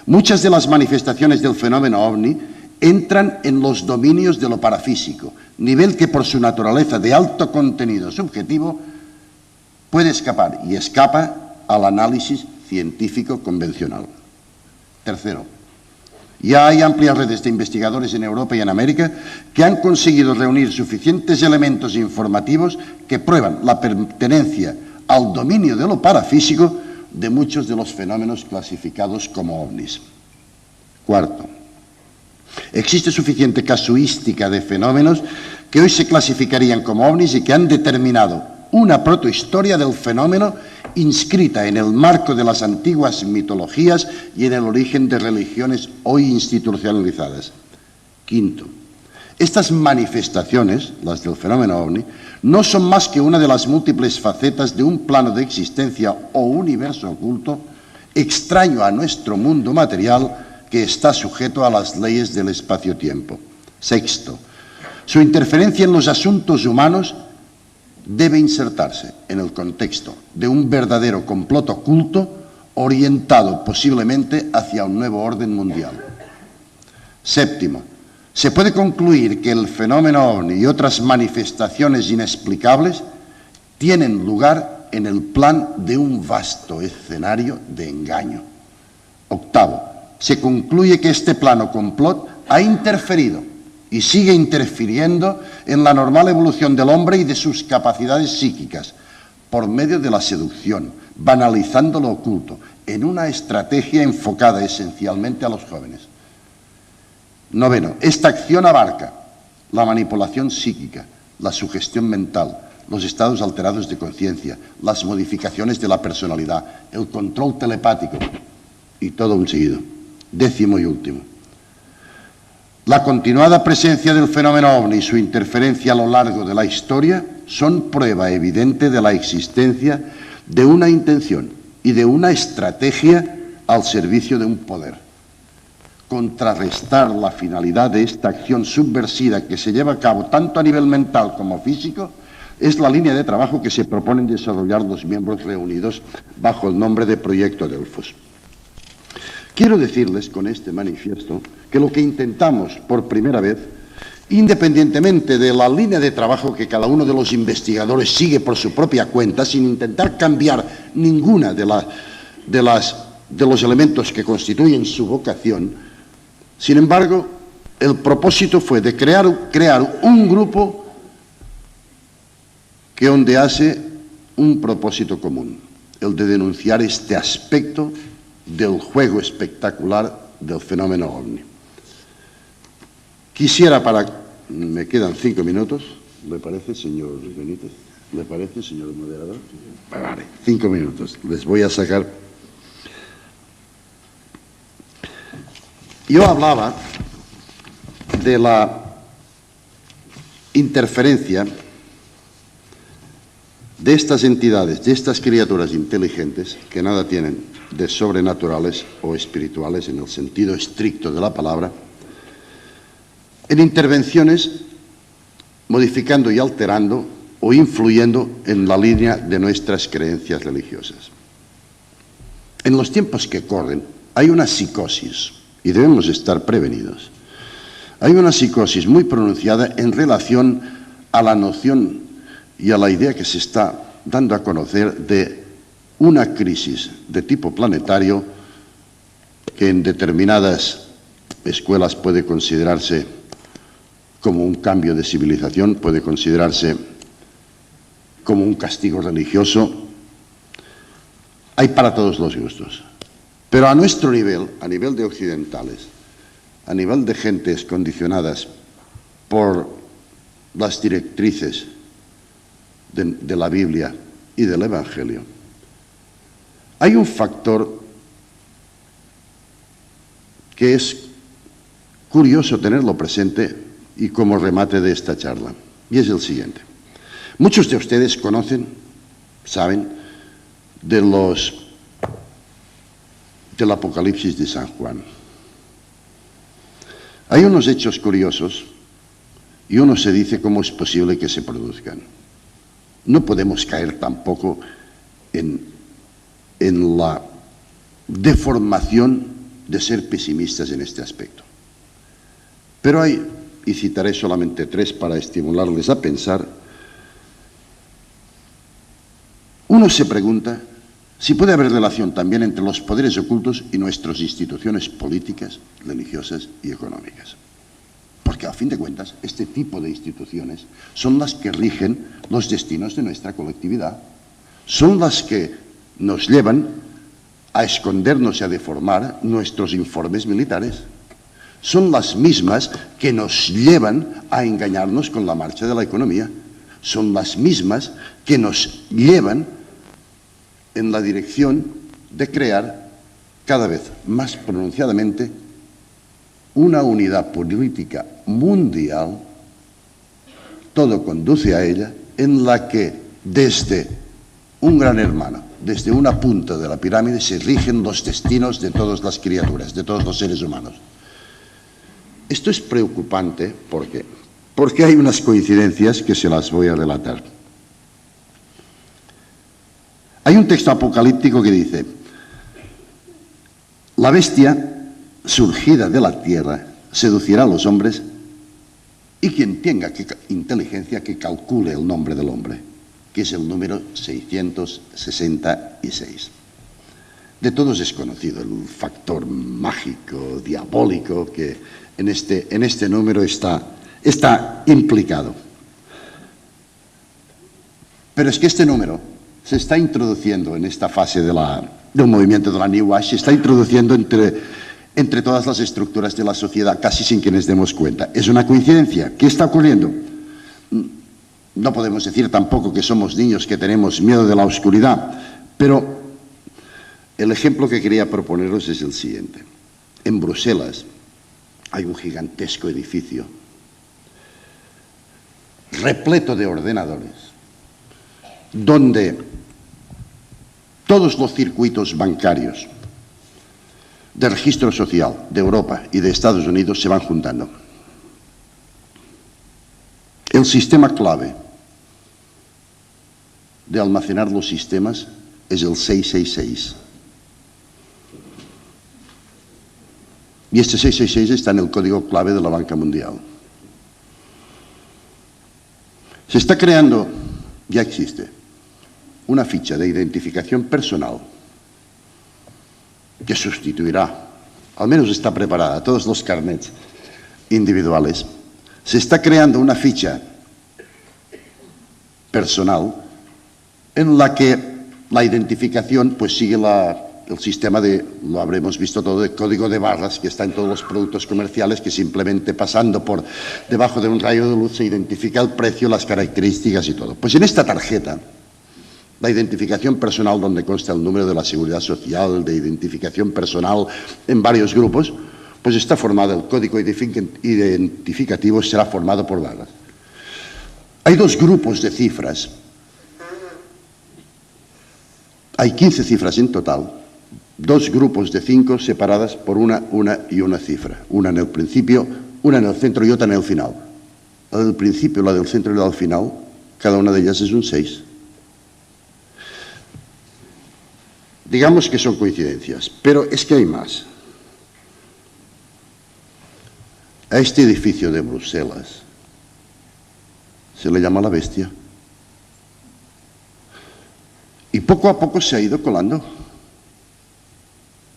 muchas de las manifestaciones del fenómeno ovni entran en los dominios de lo parafísico, nivel que por su naturaleza de alto contenido subjetivo puede escapar y escapa al análisis científico convencional. Tercero, ya hay amplias redes de investigadores en Europa y en América que han conseguido reunir suficientes elementos informativos que prueban la pertenencia al dominio de lo parafísico de muchos de los fenómenos clasificados como ovnis. Cuarto, existe suficiente casuística de fenómenos que hoy se clasificarían como ovnis y que han determinado una protohistoria del fenómeno inscrita en el marco de las antiguas mitologías y en el origen de religiones hoy institucionalizadas. Quinto, estas manifestaciones, las del fenómeno ovni, no son más que una de las múltiples facetas de un plano de existencia o universo oculto extraño a nuestro mundo material que está sujeto a las leyes del espacio-tiempo. Sexto, su interferencia en los asuntos humanos debe insertarse en el contexto de un verdadero complot oculto orientado posiblemente hacia un nuevo orden mundial. Séptimo, se puede concluir que el fenómeno ovni y otras manifestaciones inexplicables tienen lugar en el plan de un vasto escenario de engaño. Octavo, se concluye que este plano complot ha interferido y sigue interfiriendo en la normal evolución del hombre y de sus capacidades psíquicas, por medio de la seducción, banalizando lo oculto, en una estrategia enfocada esencialmente a los jóvenes. Noveno, esta acción abarca la manipulación psíquica, la sugestión mental, los estados alterados de conciencia, las modificaciones de la personalidad, el control telepático y todo un seguido. Décimo y último, la continuada presencia del fenómeno ovni y su interferencia a lo largo de la historia son prueba evidente de la existencia de una intención y de una estrategia al servicio de un poder. Contrarrestar la finalidad de esta acción subversiva que se lleva a cabo tanto a nivel mental como físico es la línea de trabajo que se proponen desarrollar los miembros reunidos bajo el nombre de Proyecto Delfos. Quiero decirles con este manifiesto que lo que intentamos por primera vez, independientemente de la línea de trabajo que cada uno de los investigadores sigue por su propia cuenta, sin intentar cambiar ninguna de los elementos que constituyen su vocación, sin embargo, el propósito fue de crear un grupo que ondease un propósito común, el de denunciar este aspecto del juego espectacular del fenómeno ovni. Quisiera me quedan 5 minutos, ¿me parece, señor Benítez? ¿Le parece, señor moderador? Vale, 5 minutos. Les voy a sacar. Yo hablaba de la interferencia de estas entidades, de estas criaturas inteligentes, que nada tienen de sobrenaturales o espirituales en el sentido estricto de la palabra, en intervenciones modificando y alterando o influyendo en la línea de nuestras creencias religiosas. En los tiempos que corren hay una psicosis, y debemos estar prevenidos. Hay una psicosis muy pronunciada en relación a la noción y a la idea que se está dando a conocer de una crisis de tipo planetario que en determinadas escuelas puede considerarse como un cambio de civilización, puede considerarse como un castigo religioso. Hay para todos los gustos. Pero a nuestro nivel, a nivel de occidentales, a nivel de gentes condicionadas por las directrices de la Biblia y del Evangelio, hay un factor que es curioso tenerlo presente y como remate de esta charla, y es el siguiente. Muchos de ustedes conocen, saben, del Apocalipsis de San Juan. Hay unos hechos curiosos y uno se dice cómo es posible que se produzcan. No podemos caer tampoco en la deformación de ser pesimistas en este aspecto. Pero hay, y citaré solamente 3 para estimularles a pensar, uno se pregunta si puede haber relación también entre los poderes ocultos y nuestras instituciones políticas, religiosas y económicas. Porque a fin de cuentas, este tipo de instituciones son las que rigen los destinos de nuestra colectividad. Son las que nos llevan a escondernos y a deformar nuestros informes militares. Son las mismas que nos llevan a engañarnos con la marcha de la economía. Son las mismas que nos llevan en la dirección de crear cada vez más pronunciadamente una unidad política mundial, todo conduce a ella, en la que desde un gran hermano, desde una punta de la pirámide, se rigen los destinos de todas las criaturas, de todos los seres humanos. Esto es preocupante porque hay unas coincidencias que se las voy a relatar. Hay un texto apocalíptico que dice: la bestia surgida de la tierra seducirá a los hombres, y quien tenga inteligencia que calcule el nombre del hombre, que es el número 666. De todos es conocido el factor mágico, diabólico, que en este número está implicado. Pero es que este número se está introduciendo en esta fase del movimiento de la New Age, se está introduciendo entre todas las estructuras de la sociedad, casi sin que nos demos cuenta. ¿Es una coincidencia? ¿Qué está ocurriendo? No podemos decir tampoco que somos niños que tenemos miedo de la oscuridad, pero el ejemplo que quería proponeros es el siguiente. En Bruselas hay un gigantesco edificio repleto de ordenadores, donde todos los circuitos bancarios de registro social de Europa y de Estados Unidos se van juntando. El sistema clave de almacenar los sistemas es el 666. Y este 666 está en el código clave de la Banca Mundial. Se está creando, ya existe, una ficha de identificación personal que sustituirá, al menos está preparada, todos los carnets individuales. Se está creando una ficha personal en la que la identificación pues sigue el sistema lo habremos visto todo, de código de barras que está en todos los productos comerciales, que simplemente pasando por debajo de un rayo de luz se identifica el precio, las características y todo. Pues en esta tarjeta, la identificación personal, donde consta el número de la seguridad social, de identificación personal en varios grupos, pues está formado, el código identificativo será formado por barras. Hay dos grupos de cifras, hay 15 cifras en total, dos grupos de 5 separadas por una y una cifra, una en el principio, una en el centro y otra en el final. La del principio, la del centro y la del final, cada una de ellas es un 6. Digamos que son coincidencias, pero es que hay más. A este edificio de Bruselas se le llama la bestia. Y poco a poco se ha ido colando.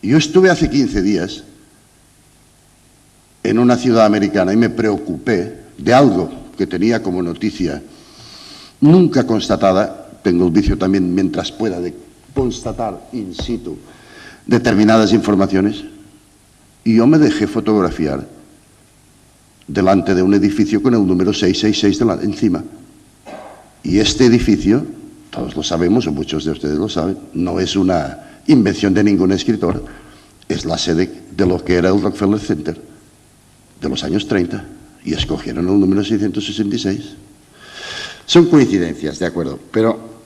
Yo estuve hace 15 días en una ciudad americana y me preocupé de algo que tenía como noticia nunca constatada. Tengo el vicio también, mientras pueda, de constatar in situ determinadas informaciones, y yo me dejé fotografiar delante de un edificio con el número 666 encima. Y este edificio, todos lo sabemos, o muchos de ustedes lo saben, no es una invención de ningún escritor, es la sede de lo que era el Rockefeller Center de los años 30, y escogieron el número 666. Son coincidencias, de acuerdo, pero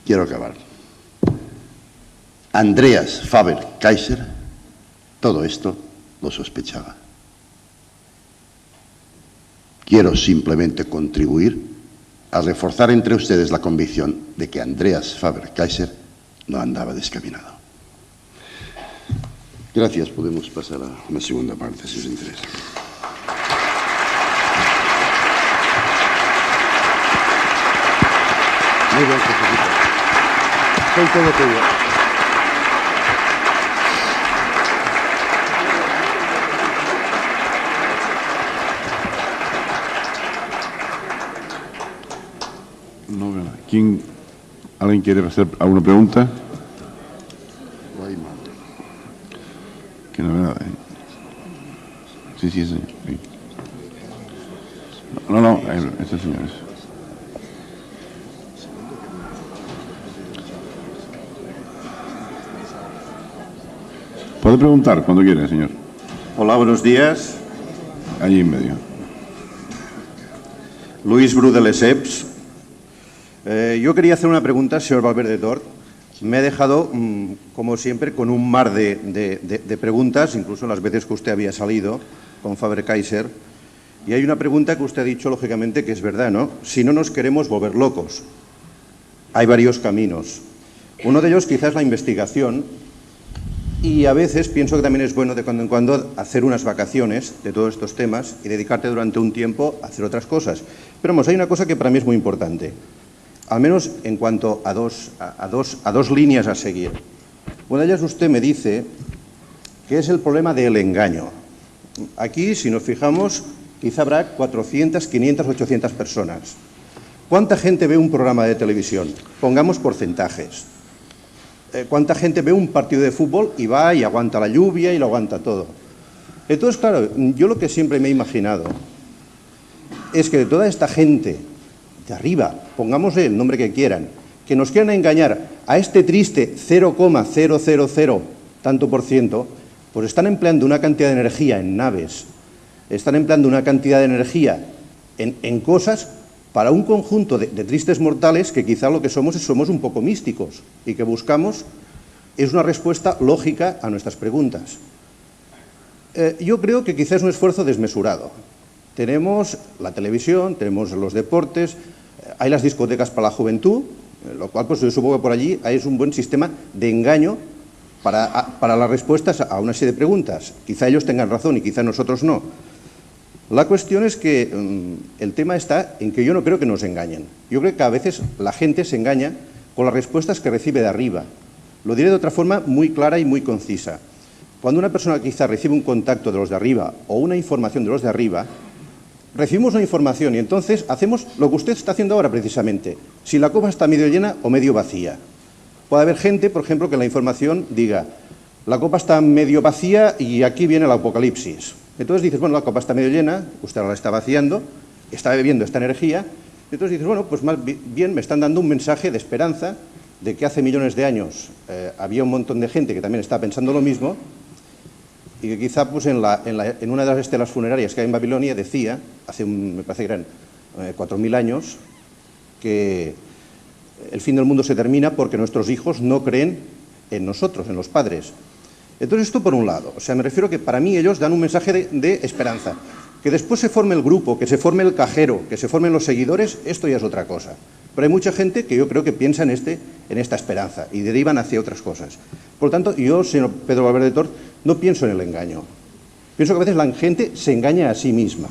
quiero acabar. Andreas Faber-Kayser todo esto lo sospechaba. Quiero simplemente contribuir a reforzar entre ustedes la convicción de que Andreas Faber-Kayser no andaba descaminado. Gracias, podemos pasar a una segunda parte, si os interesa. Muy bien, jefecito. Soy todo tuyo. ¿Alguien quiere hacer alguna pregunta? Que no ve nada. Sí, señor. Sí. No, este señor es. Puede preguntar cuando quiera, señor. Hola, buenos días. Allí en medio. Luis Bru de Lesseps. Yo quería hacer una pregunta, señor Valverde Tort. Me ha dejado, como siempre, con un mar de preguntas, incluso las veces que usted había salido con Faber-Kayser. Y hay una pregunta que usted ha dicho, lógicamente, que es verdad, ¿no? Si no nos queremos volver locos, hay varios caminos. Uno de ellos quizás la investigación, y a veces pienso que también es bueno de cuando en cuando hacer unas vacaciones de todos estos temas y dedicarte durante un tiempo a hacer otras cosas. Pero vamos, hay una cosa que para mí es muy importante, al menos en cuanto a dos líneas a seguir. Una de ellas usted me dice que es el problema del engaño. Aquí, si nos fijamos, quizá habrá 400, 500, 800 personas. ¿Cuánta gente ve un programa de televisión? Pongamos porcentajes. ¿Cuánta gente ve un partido de fútbol y va y aguanta la lluvia y lo aguanta todo? Entonces, claro, yo lo que siempre me he imaginado es que de toda esta gente de arriba, pongámosle el nombre que quieran, que nos quieran engañar a este triste 0,000 tanto por ciento, pues están empleando una cantidad de energía en naves, están empleando una cantidad de energía en cosas para un conjunto de tristes mortales que quizá lo que somos un poco místicos y que buscamos es una respuesta lógica a nuestras preguntas. Yo creo que quizá es un esfuerzo desmesurado. Tenemos la televisión, tenemos los deportes, hay las discotecas para la juventud, lo cual pues yo supongo que por allí es un buen sistema de engaño para las respuestas a una serie de preguntas. Quizá ellos tengan razón y quizá nosotros no. La cuestión es que el tema está en que yo no creo que nos engañen. Yo creo que a veces la gente se engaña con las respuestas que recibe de arriba. Lo diré de otra forma muy clara y muy concisa. Cuando una persona quizá recibe un contacto de los de arriba o una información de los de arriba, recibimos una información y entonces hacemos lo que usted está haciendo ahora precisamente. Si la copa está medio llena o medio vacía. Puede haber gente, por ejemplo, que la información diga, la copa está medio vacía y aquí viene el apocalipsis. Entonces dices, bueno, la copa está medio llena, usted ahora la está vaciando, está bebiendo esta energía, y entonces dices, bueno, pues más bien me están dando un mensaje de esperanza de que hace millones de años había un montón de gente que también está pensando lo mismo y que quizá pues, en una de las estelas funerarias que hay en Babilonia decía, me parece que eran 4.000 años, que el fin del mundo se termina porque nuestros hijos no creen en nosotros, en los padres. Entonces esto por un lado, o sea, me refiero que para mí ellos dan un mensaje de esperanza. Que después se forme el grupo, que se forme el cajero, que se formen los seguidores, esto ya es otra cosa. Pero hay mucha gente que yo creo que piensa en esta esperanza y derivan hacia otras cosas. Por lo tanto, yo, señor Pedro Valverde Tort, no pienso en el engaño. Pienso que a veces la gente se engaña a sí misma,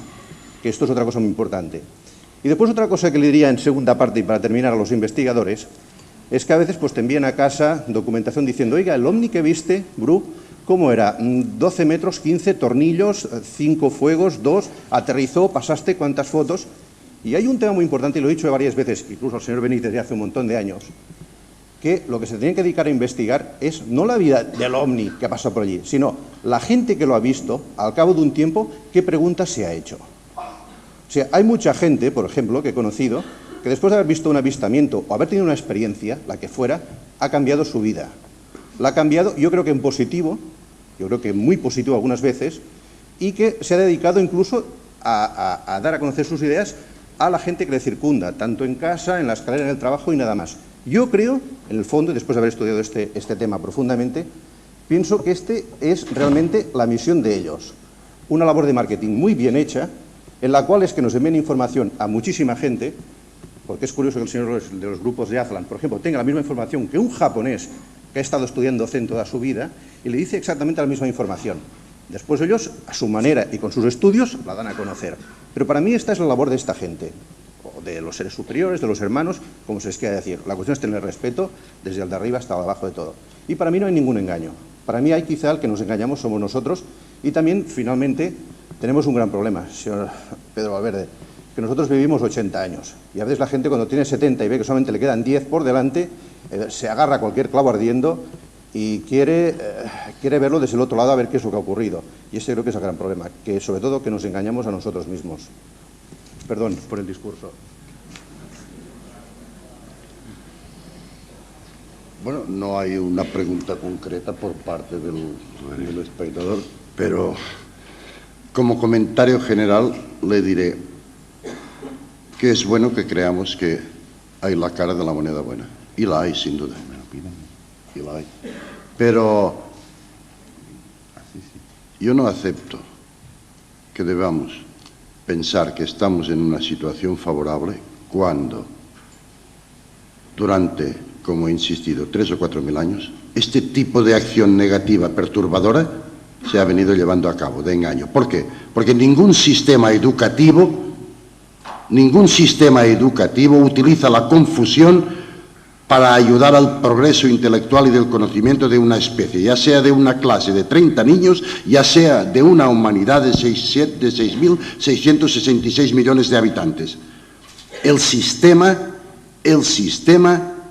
que esto es otra cosa muy importante. Y después otra cosa que le diría en segunda parte y para terminar a los investigadores, es que a veces pues, te envían a casa documentación diciendo, oiga, el ovni que viste, Bru, ¿cómo era? 12 metros, 15 tornillos, 5 fuegos, 2, aterrizó, pasaste, ¿cuántas fotos? Y hay un tema muy importante, y lo he dicho varias veces, incluso al señor Benítez de hace un montón de años, que lo que se tiene que dedicar a investigar es no la vida del ovni que ha pasado por allí, sino la gente que lo ha visto, al cabo de un tiempo, qué preguntas se ha hecho. O sea, hay mucha gente, por ejemplo, que he conocido, que después de haber visto un avistamiento o haber tenido una experiencia, la que fuera, ha cambiado su vida. La ha cambiado, yo creo que en positivo, yo creo que muy positivo algunas veces, y que se ha dedicado incluso a dar a conocer sus ideas a la gente que le circunda, tanto en casa, en la escalera, en el trabajo y nada más. Yo creo, en el fondo, y después de haber estudiado este tema profundamente, pienso que este es realmente la misión de ellos. Una labor de marketing muy bien hecha, en la cual es que nos envíen información a muchísima gente, porque es curioso que el señor de los grupos de Aztlan, por ejemplo, tenga la misma información que un japonés que ha estado estudiando Zen toda su vida y le dice exactamente la misma información. Después ellos, a su manera y con sus estudios, la dan a conocer. Pero para mí esta es la labor de esta gente, o de los seres superiores, de los hermanos, como se les quiera decir. La cuestión es tener respeto desde el de arriba hasta abajo de todo. Y para mí no hay ningún engaño. Para mí hay quizá el que nos engañamos somos nosotros y también, finalmente, tenemos un gran problema, señor Pedro Valverde, que nosotros vivimos 80 años y a veces la gente cuando tiene 70 y ve que solamente le quedan 10 por delante, se agarra a cualquier clavo ardiendo y quiere verlo desde el otro lado a ver qué es lo que ha ocurrido. Y ese creo que es el gran problema, que sobre todo que nos engañamos a nosotros mismos. Perdón por el discurso. Bueno, no hay una pregunta concreta por parte del espectador, pero como comentario general le diré que es bueno que creamos que hay la cara de la moneda buena. Y la hay, sin duda. Y la hay. Pero yo no acepto que debamos pensar que estamos en una situación favorable cuando, durante, como he insistido, 3 o 4 mil años, este tipo de acción negativa perturbadora se ha venido llevando a cabo, de engaño. ¿Por qué? Porque ningún sistema educativo utiliza la confusión para ayudar al progreso intelectual y del conocimiento de una especie, ya sea de una clase de 30 niños, ya sea de una humanidad de 6.666 millones de habitantes. El sistema,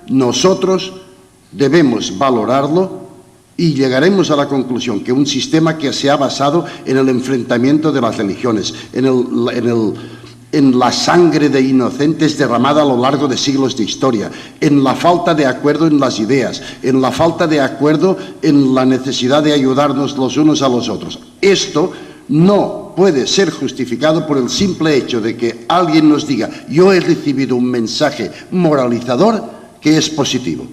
nosotros debemos valorarlo y llegaremos a la conclusión que un sistema que se ha basado en el enfrentamiento de las religiones, en la sangre de inocentes derramada a lo largo de siglos de historia, en la falta de acuerdo en las ideas, en la falta de acuerdo en la necesidad de ayudarnos los unos a los otros. Esto no puede ser justificado por el simple hecho de que alguien nos diga yo he recibido un mensaje moralizador que es positivo.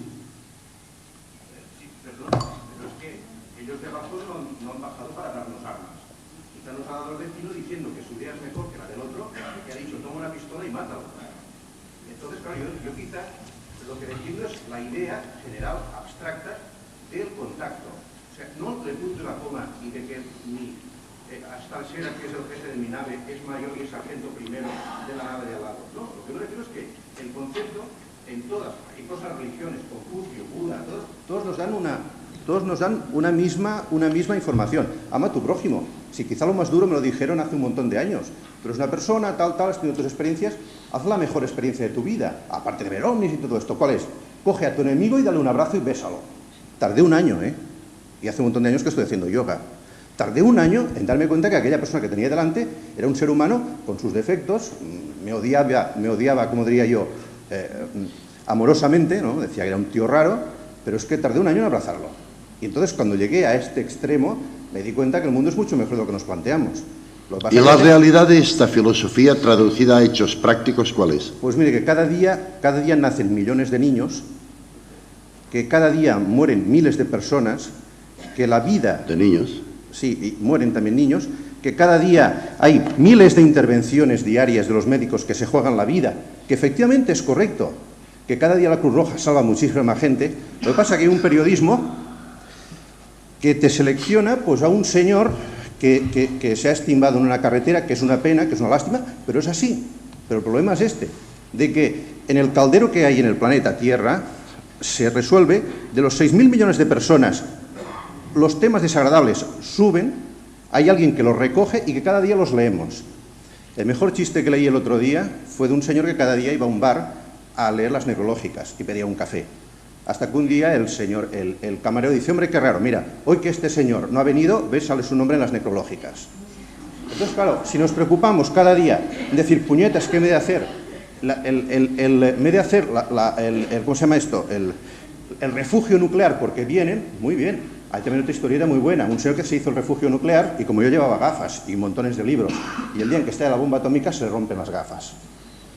Que es el jefe de mi nave, es mayor y es sargento primero de la nave de al lado. No, lo que me refiero es que el concepto, en todas las religiones, Confucio, Buda, todos nos dan una misma información. Ama a tu prójimo. Si quizá lo más duro me lo dijeron hace un montón de años, pero es una persona, tal, has tenido tus experiencias, haz la mejor experiencia de tu vida, aparte de ver ovnis y todo esto. ¿Cuál es? Coge a tu enemigo y dale un abrazo y bésalo. Tardé un año, y hace un montón de años que estoy haciendo yoga. Tardé un año en darme cuenta que aquella persona que tenía delante era un ser humano con sus defectos, me odiaba, como diría yo, amorosamente, ¿no? Decía que era un tío raro, pero es que tardé un año en abrazarlo. Y entonces cuando llegué a este extremo me di cuenta que el mundo es mucho mejor de lo que nos planteamos. ¿Y la realidad de esta filosofía traducida a hechos prácticos cuál es? Pues mire, que cada día nacen millones de niños, que cada día mueren miles de personas, que la vida... ¿De niños? Sí, y mueren también niños, que cada día hay miles de intervenciones diarias de los médicos que se juegan la vida, que efectivamente es correcto, que cada día la Cruz Roja salva muchísima gente. Lo que pasa es que hay un periodismo que te selecciona pues a un señor que se ha estimbado en una carretera, que es una pena, que es una lástima, pero es así. Pero el problema es este, de que en el caldero que hay en el planeta Tierra se resuelve, de los 6.000 millones de personas, los temas desagradables suben, hay alguien que los recoge y que cada día los leemos. El mejor chiste que leí el otro día fue de un señor que cada día iba a un bar a leer las necrológicas y pedía un café. Hasta que un día el camarero dice, hombre, qué raro, mira, hoy que este señor no ha venido, ves, sale su nombre en las necrológicas. Entonces, claro, si nos preocupamos cada día en decir, puñetas, ¿qué me he de hacer? ¿Cómo se llama esto? El refugio nuclear, porque vienen, muy bien. Hay también otra historieta muy buena, un señor que se hizo el refugio nuclear y como yo llevaba gafas y montones de libros, y el día en que está la bomba atómica se le rompen las gafas.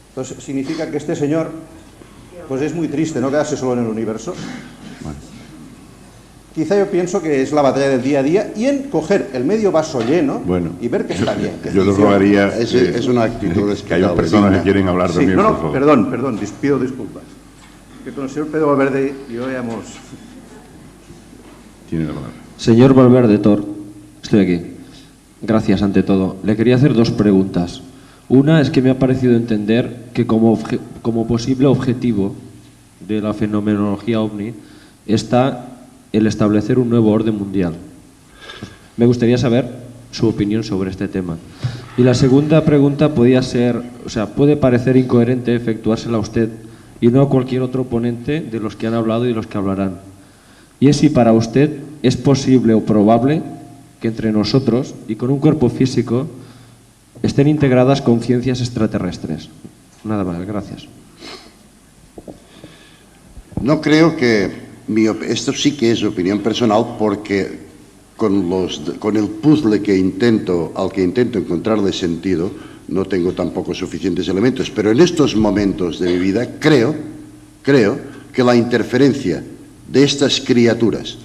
Entonces, significa que este señor, pues es muy triste no quedarse solo en el universo. Bueno. Quizá yo pienso que es la batalla del día a día y en coger el medio vaso lleno y ver que está bien. Yo les rogaría es una actitud que haya personas que quieren hablar también, por favor. Perdón, pido disculpas. Que con el señor Pedro Valverde y yo hayamos... Tiene la palabra. Señor Valverde Tor, estoy aquí. Gracias ante todo. Le quería hacer dos preguntas. Una es que me ha parecido entender que como posible objetivo de la fenomenología ovni está el establecer un nuevo orden mundial. Me gustaría saber su opinión sobre este tema. Y la segunda pregunta puede parecer incoherente efectuársela a usted y no a cualquier otro ponente de los que han hablado y de los que hablarán. Y es si para usted es posible o probable que entre nosotros y con un cuerpo físico estén integradas conciencias extraterrestres. Nada más, gracias. No creo que... esto sí que es opinión personal porque con el puzzle al que intento encontrarle sentido no tengo tampoco suficientes elementos, pero en estos momentos de mi vida creo que la interferencia de estas criaturas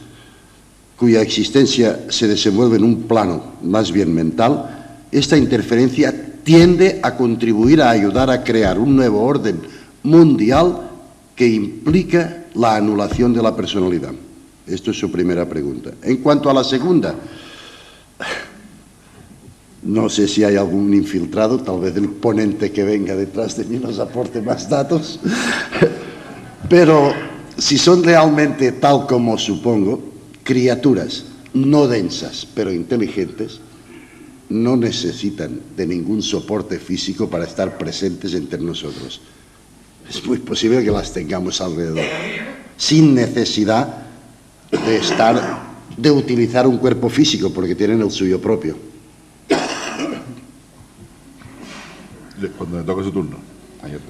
cuya existencia se desenvuelve en un plano más bien mental, esta interferencia tiende a contribuir a ayudar a crear un nuevo orden mundial que implica la anulación de la personalidad. Esto es su primera pregunta. En cuanto a la segunda, no sé si hay algún infiltrado, tal vez el ponente que venga detrás de mí nos aporte más datos, pero si son realmente, tal como supongo, criaturas no densas, pero inteligentes, no necesitan de ningún soporte físico para estar presentes entre nosotros. Es muy posible que las tengamos alrededor, sin necesidad de utilizar un cuerpo físico, porque tienen el suyo propio. Cuando le toca su turno.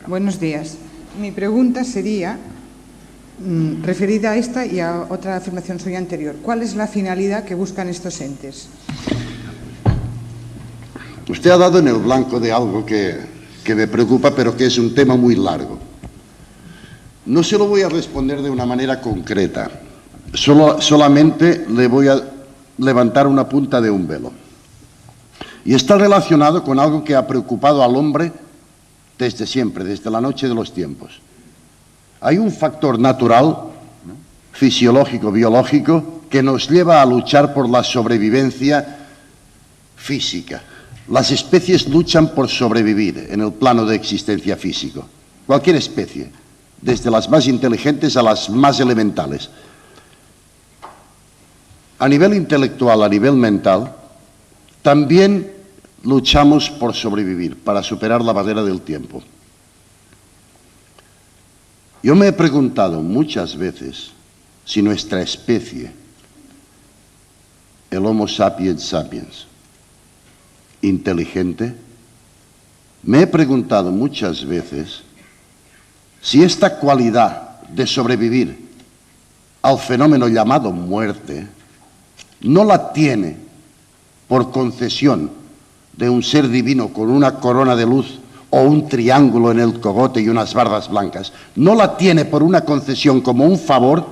Buenos días. Mi pregunta sería referida a esta y a otra afirmación suya anterior. ¿Cuál es la finalidad que buscan estos entes? Usted ha dado en el blanco de algo que me preocupa, pero que es un tema muy largo. No se lo voy a responder de una manera concreta. Solamente le voy a levantar una punta de un velo. Y está relacionado con algo que ha preocupado al hombre desde siempre, desde la noche de los tiempos. Hay un factor natural, fisiológico, biológico, que nos lleva a luchar por la sobrevivencia física. Las especies luchan por sobrevivir en el plano de existencia físico. Cualquier especie, desde las más inteligentes a las más elementales. A nivel intelectual, a nivel mental, también luchamos por sobrevivir, para superar la barrera del tiempo. Yo me he preguntado muchas veces si nuestra especie, el Homo sapiens sapiens, inteligente, me he preguntado muchas veces si esta cualidad de sobrevivir al fenómeno llamado muerte no la tiene por concesión de un ser divino con una corona de luz o un triángulo en el cogote y unas barbas blancas, no la tiene por una concesión como un favor,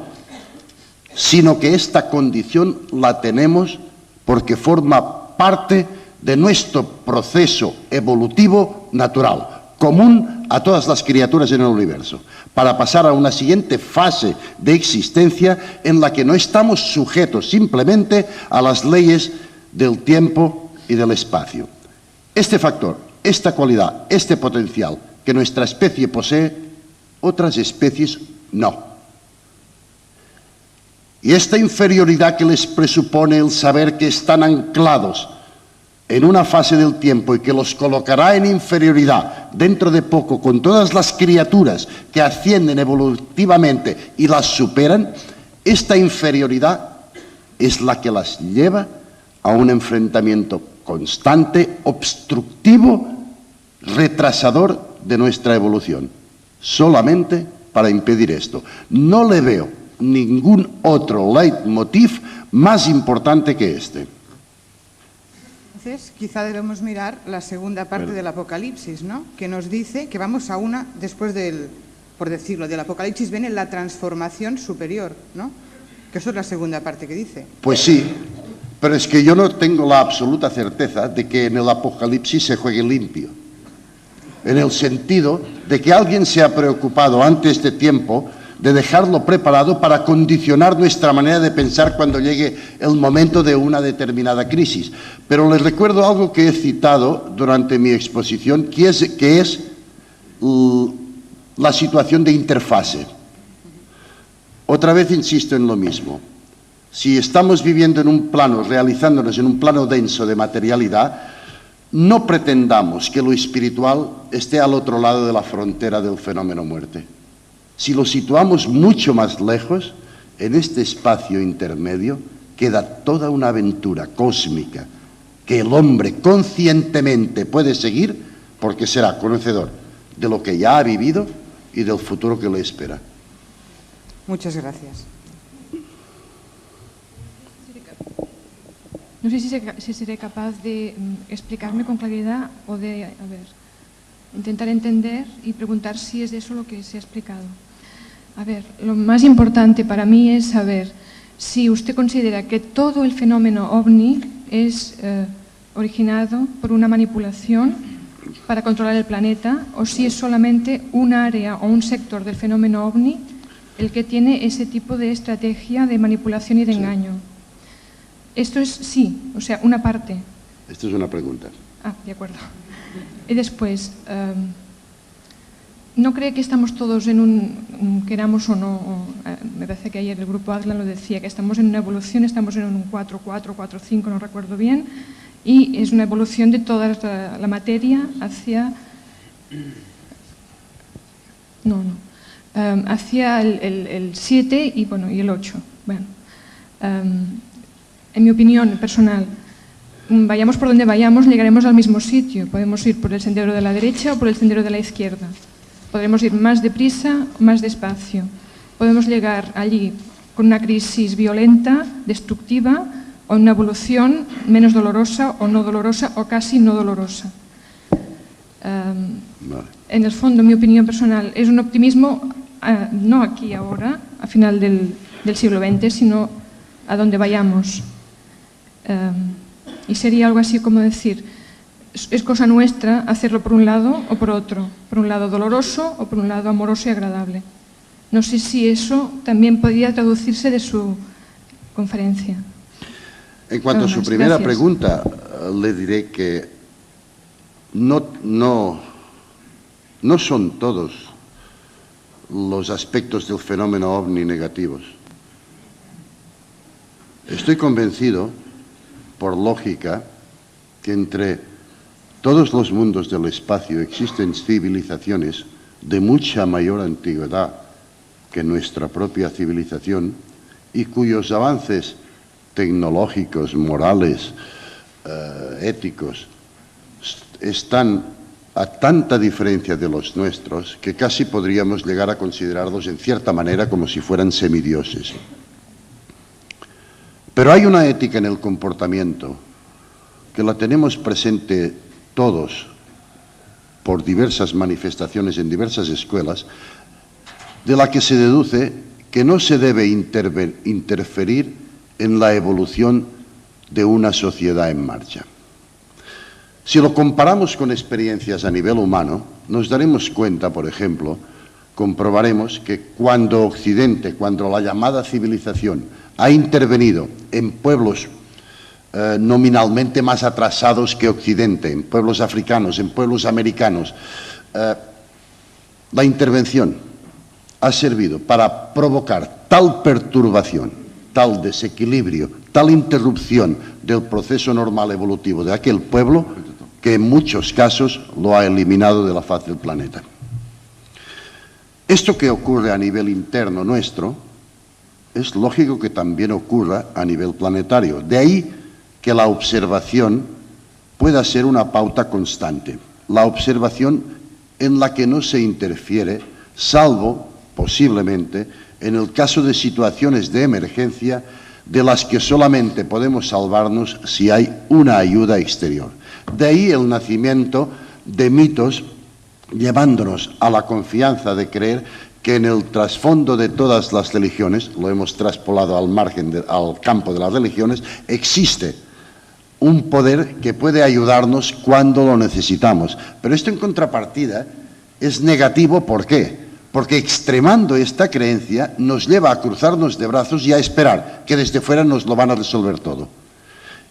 sino que esta condición la tenemos porque forma parte de nuestro proceso evolutivo natural, común a todas las criaturas en el universo, para pasar a una siguiente fase de existencia en la que no estamos sujetos simplemente a las leyes del tiempo y del espacio. Este factor, esta cualidad, este potencial que nuestra especie posee, otras especies no. Y esta inferioridad que les presupone el saber que están anclados en una fase del tiempo y que los colocará en inferioridad dentro de poco con todas las criaturas que ascienden evolutivamente y las superan, esta inferioridad es la que las lleva a un enfrentamiento constante, obstructivo, retrasador de nuestra evolución, solamente para impedir esto. No le veo ningún otro leitmotiv más importante que este. Entonces, quizá debemos mirar la segunda parte del Apocalipsis, ¿no? Que nos dice que vamos a una, después del, por decirlo, del Apocalipsis viene la transformación superior, ¿no? Que eso es la segunda parte que dice. Pues sí, pero es que yo no tengo la absoluta certeza de que en el Apocalipsis se juegue limpio. En el sentido de que alguien se ha preocupado antes de tiempo de dejarlo preparado para condicionar nuestra manera de pensar cuando llegue el momento de una determinada crisis. Pero les recuerdo algo que he citado durante mi exposición, que es la situación de interfase. Otra vez insisto en lo mismo. Si estamos viviendo en un plano, realizándonos en un plano denso de materialidad, no pretendamos que lo espiritual esté al otro lado de la frontera del fenómeno muerte. Si lo situamos mucho más lejos, en este espacio intermedio, queda toda una aventura cósmica que el hombre conscientemente puede seguir porque será conocedor de lo que ya ha vivido y del futuro que le espera. Muchas gracias. No sé si seré capaz de explicarme con claridad o de, intentar entender y preguntar si es eso lo que se ha explicado. A ver, lo más importante para mí es saber si usted considera que todo el fenómeno OVNI es originado por una manipulación para controlar el planeta o si es solamente un área o un sector del fenómeno OVNI el que tiene ese tipo de estrategia de manipulación y de engaño. Esto es sí, o sea, una parte. Esta es una pregunta. Ah, de acuerdo. Y después, ¿no cree que estamos todos en un, queramos o no, me parece que ayer el grupo Atlan lo decía, que estamos en una evolución, estamos en un 4-4, 4-5, no recuerdo bien, y es una evolución de toda la materia hacia... hacia el 7 y, bueno, y el 8. Bueno, en mi opinión personal, vayamos por donde vayamos, llegaremos al mismo sitio. Podemos ir por el sendero de la derecha o por el sendero de la izquierda. Podremos ir más deprisa o más despacio. Podemos llegar allí con una crisis violenta, destructiva, o una evolución menos dolorosa o no dolorosa o casi no dolorosa. En el fondo, mi opinión personal, es un optimismo no aquí ahora, a final del siglo XX, sino a donde vayamos. Y sería algo así como decir, es cosa nuestra hacerlo por un lado o por otro, por un lado doloroso o por un lado amoroso y agradable. No sé si eso también podría traducirse de su conferencia. En cuanto a su primera pregunta, le diré que no son todos los aspectos del fenómeno OVNI negativos. Estoy convencido, por lógica, que entre todos los mundos del espacio existen civilizaciones de mucha mayor antigüedad que nuestra propia civilización y cuyos avances tecnológicos, morales, éticos, están a tanta diferencia de los nuestros que casi podríamos llegar a considerarlos en cierta manera como si fueran semidioses. Pero hay una ética en el comportamiento que la tenemos presente todos por diversas manifestaciones en diversas escuelas, de la que se deduce que no se debe interferir en la evolución de una sociedad en marcha. Si lo comparamos con experiencias a nivel humano, nos daremos cuenta, por ejemplo, comprobaremos que cuando Occidente, cuando la llamada civilización ha intervenido en pueblos nominalmente más atrasados que Occidente, en pueblos africanos, en pueblos americanos, la intervención ha servido para provocar tal perturbación, tal desequilibrio, tal interrupción del proceso normal evolutivo de aquel pueblo, que en muchos casos lo ha eliminado de la faz del planeta. Esto que ocurre a nivel interno nuestro, es lógico que también ocurra a nivel planetario. De ahí que la observación pueda ser una pauta constante. La observación en la que no se interfiere, salvo, posiblemente, en el caso de situaciones de emergencia de las que solamente podemos salvarnos si hay una ayuda exterior. De ahí el nacimiento de mitos llevándonos a la confianza de creer que en el trasfondo de todas las religiones, lo hemos traspolado al margen, al campo de las religiones, existe un poder que puede ayudarnos cuando lo necesitamos. Pero esto en contrapartida es negativo, ¿por qué? Porque extremando esta creencia nos lleva a cruzarnos de brazos y a esperar que desde fuera nos lo van a resolver todo.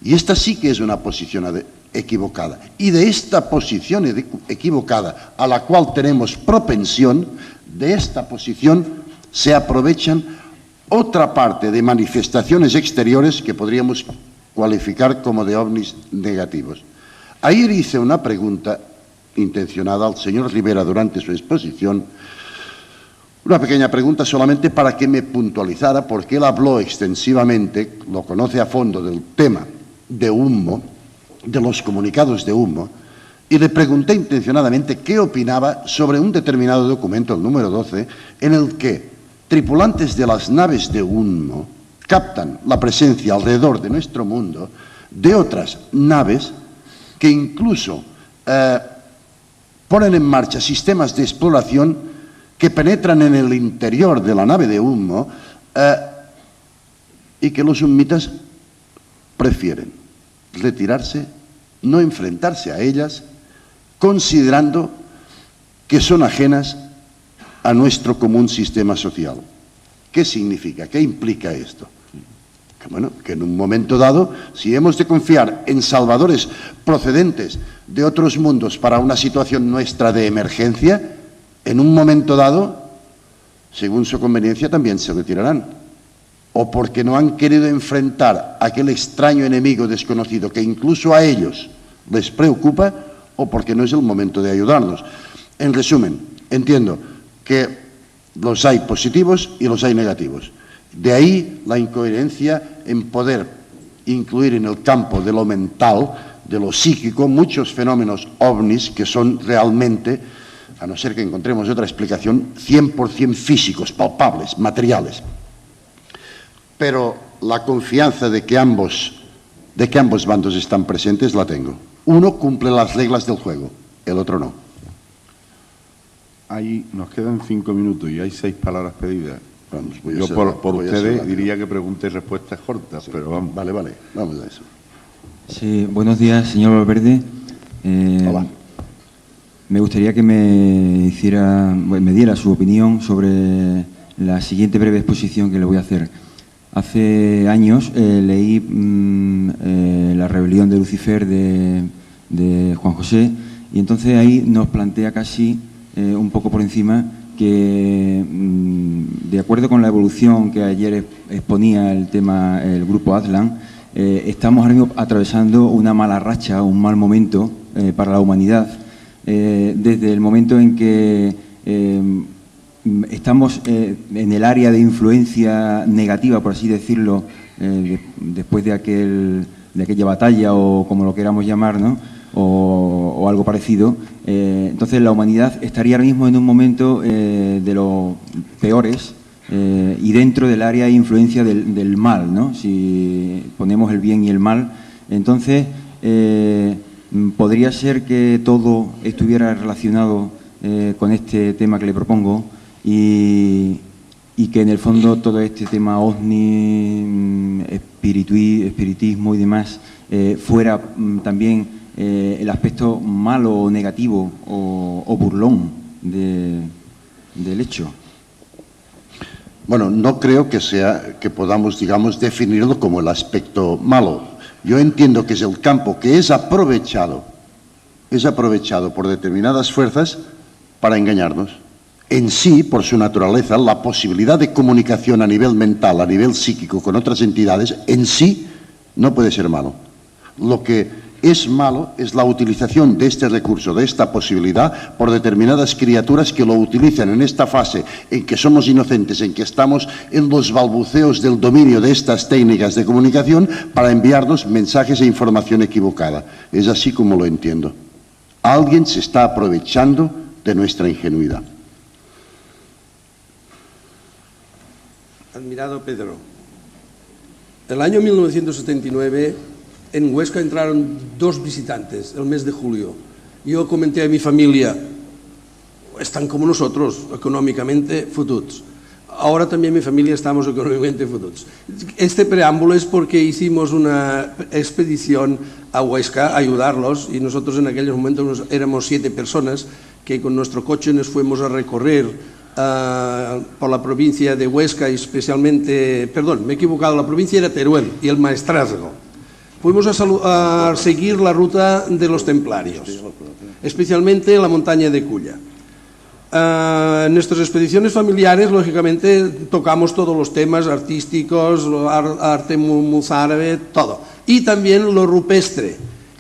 Y esta sí que es una posición equivocada. Y de esta posición equivocada a la cual tenemos propensión, de esta posición se aprovechan otra parte de manifestaciones exteriores que podríamos cualificar como de ovnis negativos. Ayer hice una pregunta intencionada al señor Rivera durante su exposición, una pequeña pregunta solamente para que me puntualizara, porque él habló extensivamente, lo conoce a fondo, del tema de humo, de los comunicados de humo, y le pregunté intencionadamente qué opinaba sobre un determinado documento, el número 12, en el que tripulantes de las naves de humo captan la presencia alrededor de nuestro mundo de otras naves que incluso ponen en marcha sistemas de exploración que penetran en el interior de la nave de humo y que los humitas prefieren retirarse, no enfrentarse a ellas, considerando que son ajenas a nuestro común sistema social. ¿Qué significa? ¿Qué implica esto? Que, bueno, que en un momento dado, si hemos de confiar en salvadores procedentes de otros mundos para una situación nuestra de emergencia, en un momento dado, según su conveniencia, también se retirarán. O porque no han querido enfrentar a aquel extraño enemigo desconocido que incluso a ellos les preocupa, o porque no es el momento de ayudarnos. En resumen, entiendo que los hay positivos y los hay negativos. De ahí la incoherencia en poder incluir en el campo de lo mental, de lo psíquico, muchos fenómenos ovnis que son realmente, a no ser que encontremos otra explicación, 100% físicos, palpables, materiales. Pero la confianza de que ambos bandos están presentes la tengo. Uno cumple las reglas del juego, el otro no. Ahí nos quedan 5 minutos y hay 6 palabras pedidas. Vamos, yo por ustedes diría que pregunte respuestas cortas, sí, pero vamos. Vale, vamos a eso. Sí, buenos días, señor Valverde. Hola. Me gustaría que me diera su opinión sobre la siguiente breve exposición que le voy a hacer. Hace años leí La rebelión de Lucifer de Juan José, y entonces ahí nos plantea casi un poco por encima que, de acuerdo con la evolución que ayer exponía el tema el grupo Atlan, estamos ahora mismo atravesando una mala racha, un mal momento para la humanidad. Desde el momento en que estamos en el área de influencia negativa, por así decirlo, después de aquella batalla o como lo queramos llamar, ¿no? o algo parecido, entonces la humanidad estaría ahora mismo en un momento de los peores y dentro del área de influencia del mal, ¿no? Si ponemos el bien y el mal, entonces podría ser que todo estuviera relacionado con este tema que le propongo y que en el fondo todo este tema ovni, espiritismo y demás fuera también el aspecto malo o negativo o burlón del hecho. Bueno, no creo que podamos, digamos, definirlo como el aspecto malo. Yo entiendo que es el campo que es aprovechado por determinadas fuerzas para engañarnos. En sí, por su naturaleza, la posibilidad de comunicación a nivel mental, a nivel psíquico con otras entidades, en sí no puede ser malo. Lo que es malo es la utilización de este recurso, de esta posibilidad, por determinadas criaturas que lo utilizan en esta fase en que somos inocentes, en que estamos en los balbuceos del dominio de estas técnicas de comunicación para enviarnos mensajes e información equivocada. Es así como lo entiendo. Alguien se está aprovechando de nuestra ingenuidad. Admirado Pedro, el año 1979 en Huesca entraron 2 visitantes el mes de julio. Yo comenté a mi familia, están como nosotros, económicamente fututs. Ahora también mi familia estamos económicamente fututs. Este preámbulo es porque hicimos una expedición a Huesca a ayudarlos y nosotros en aquellos momentos éramos 7 personas que con nuestro coche nos fuimos a recorrer por la provincia de Huesca y especialmente, perdón, me he equivocado, la provincia era Teruel y el Maestrazgo. Fuimos a seguir la ruta de los templarios, especialmente la montaña de Culla. En nuestras expediciones familiares, lógicamente, tocamos todos los temas artísticos, arte mozárabe, todo. Y también lo rupestre.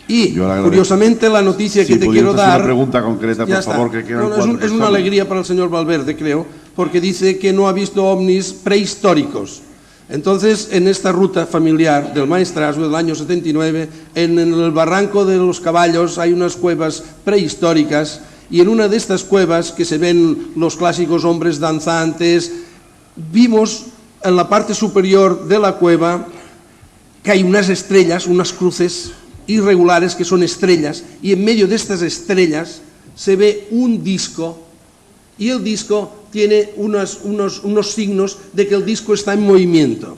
Y, curiosamente, la noticia que te quiero dar... una pregunta concreta, por favor, que quedan es una alegría para el señor Valverde, creo, porque dice que no ha visto ovnis prehistóricos. Entonces, en esta ruta familiar del Maestrazgo del año 79, en el Barranco de los Caballos hay unas cuevas prehistóricas y en una de estas cuevas, que se ven los clásicos hombres danzantes, vimos en la parte superior de la cueva que hay unas estrellas, unas cruces irregulares que son estrellas, y en medio de estas estrellas se ve un disco, y el disco tiene unos signos de que el disco está en movimiento.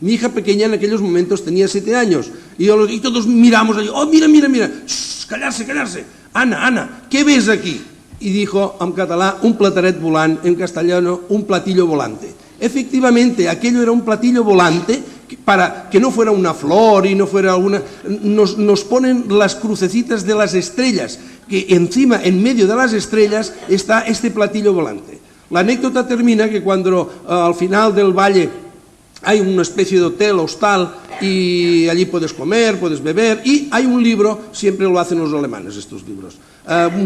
Mi hija pequeña en aquellos momentos tenía 7 años, y todos miramos allí, oh, mira, shh, callarse, Ana, ¿qué ves aquí? Y dijo en catalán un plataret volant, en castellano un platillo volante. Efectivamente, aquello era un platillo volante para que no fuera una flor y no fuera alguna... Nos ponen las crucecitas de las estrellas, que encima, en medio de las estrellas, está este platillo volante. La anécdota termina que cuando al final del valle hay una especie de hotel, hostal, y allí puedes comer, puedes beber, y hay un libro, siempre lo hacen los alemanes estos libros,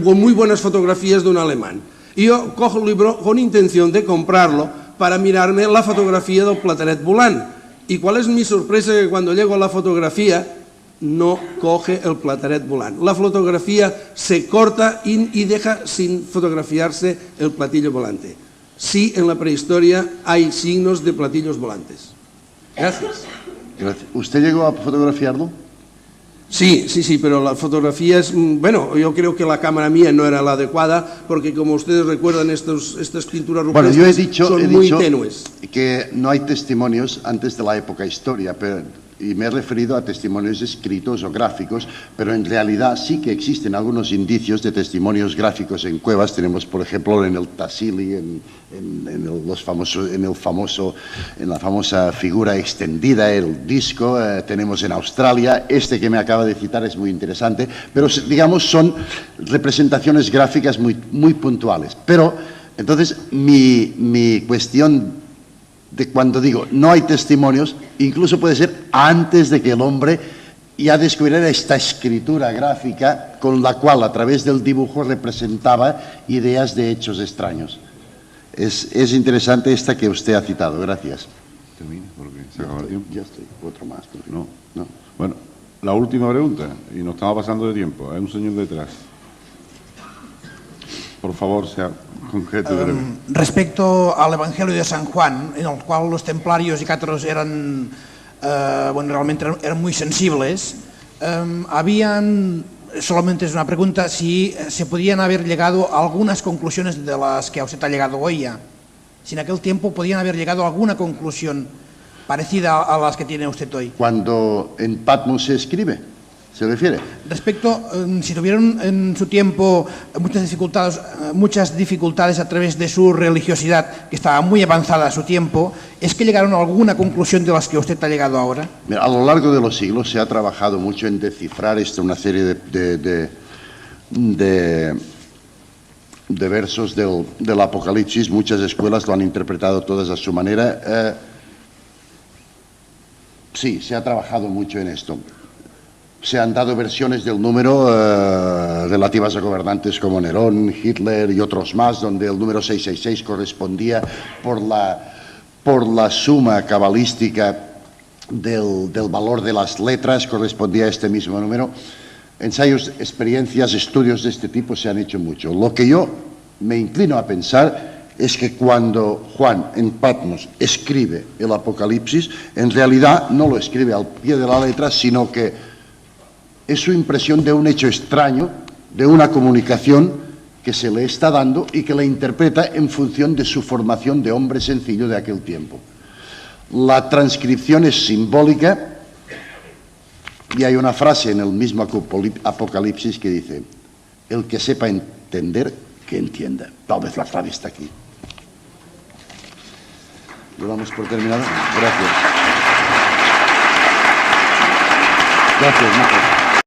con muy buenas fotografías de un alemán. Y yo cojo el libro con intención de comprarlo para mirarme la fotografía del plataret volant. ¿Y cuál es mi sorpresa? Que cuando llego a la fotografía no coge el plataret volant. La fotografía se corta y deja sin fotografiarse el platillo volante. Sí, en la prehistoria hay signos de platillos volantes. Gracias. ¿Usted llegó a fotografiarlo? Sí, pero la fotografía es... Bueno, yo creo que la cámara mía no era la adecuada, porque como ustedes recuerdan, estas pinturas rupestres son muy tenues. Que no hay testimonios antes de la época historia, y me he referido a testimonios escritos o gráficos, pero en realidad sí que existen algunos indicios de testimonios gráficos en cuevas. Tenemos, por ejemplo, en el Tassili, en la famosa figura extendida, el disco. Tenemos en Australia, este que me acaba de citar es muy interesante, pero digamos son representaciones gráficas muy puntuales. Pero entonces mi cuestión de cuando digo no hay testimonios, incluso puede ser antes de que el hombre ya descubriera esta escritura gráfica con la cual a través del dibujo representaba ideas de hechos extraños. Es interesante esta que usted ha citado. Gracias. Termina, porque se acaba el tiempo. Ya estoy. Otro más. No. Bueno, la última pregunta, y nos estamos pasando de tiempo. Hay un señor detrás. Por favor, sea concreto y breve. Respecto al Evangelio de San Juan, en el cual los templarios y cátaros eran, realmente eran muy sensibles, solamente es una pregunta, si se podían haber llegado a algunas conclusiones de las que usted ha llegado hoy ya. Si en aquel tiempo podían haber llegado a alguna conclusión parecida a las que tiene usted hoy. Cuando en Patmos se escribe, ¿se refiere? Respecto, si tuvieron en su tiempo muchas dificultades a través de su religiosidad, que estaba muy avanzada a su tiempo, ¿es que llegaron a alguna conclusión de las que usted ha llegado ahora? Mira, a lo largo de los siglos se ha trabajado mucho en descifrar una serie de versos del Apocalipsis. Muchas escuelas lo han interpretado todas a su manera. Sí, se ha trabajado mucho en esto. Se han dado versiones del número relativas a gobernantes como Nerón, Hitler y otros más, donde el número 666 correspondía por la suma cabalística del valor de las letras, correspondía a este mismo número. Ensayos, experiencias, estudios de este tipo se han hecho mucho. Lo que yo me inclino a pensar es que cuando Juan en Patmos escribe el Apocalipsis, en realidad no lo escribe al pie de la letra, sino que es su impresión de un hecho extraño, de una comunicación que se le está dando y que la interpreta en función de su formación de hombre sencillo de aquel tiempo. La transcripción es simbólica y hay una frase en el mismo Apocalipsis que dice: el que sepa entender, que entienda. Tal vez la clave está aquí. ¿Lo damos por terminado? Gracias. Gracias, muchas.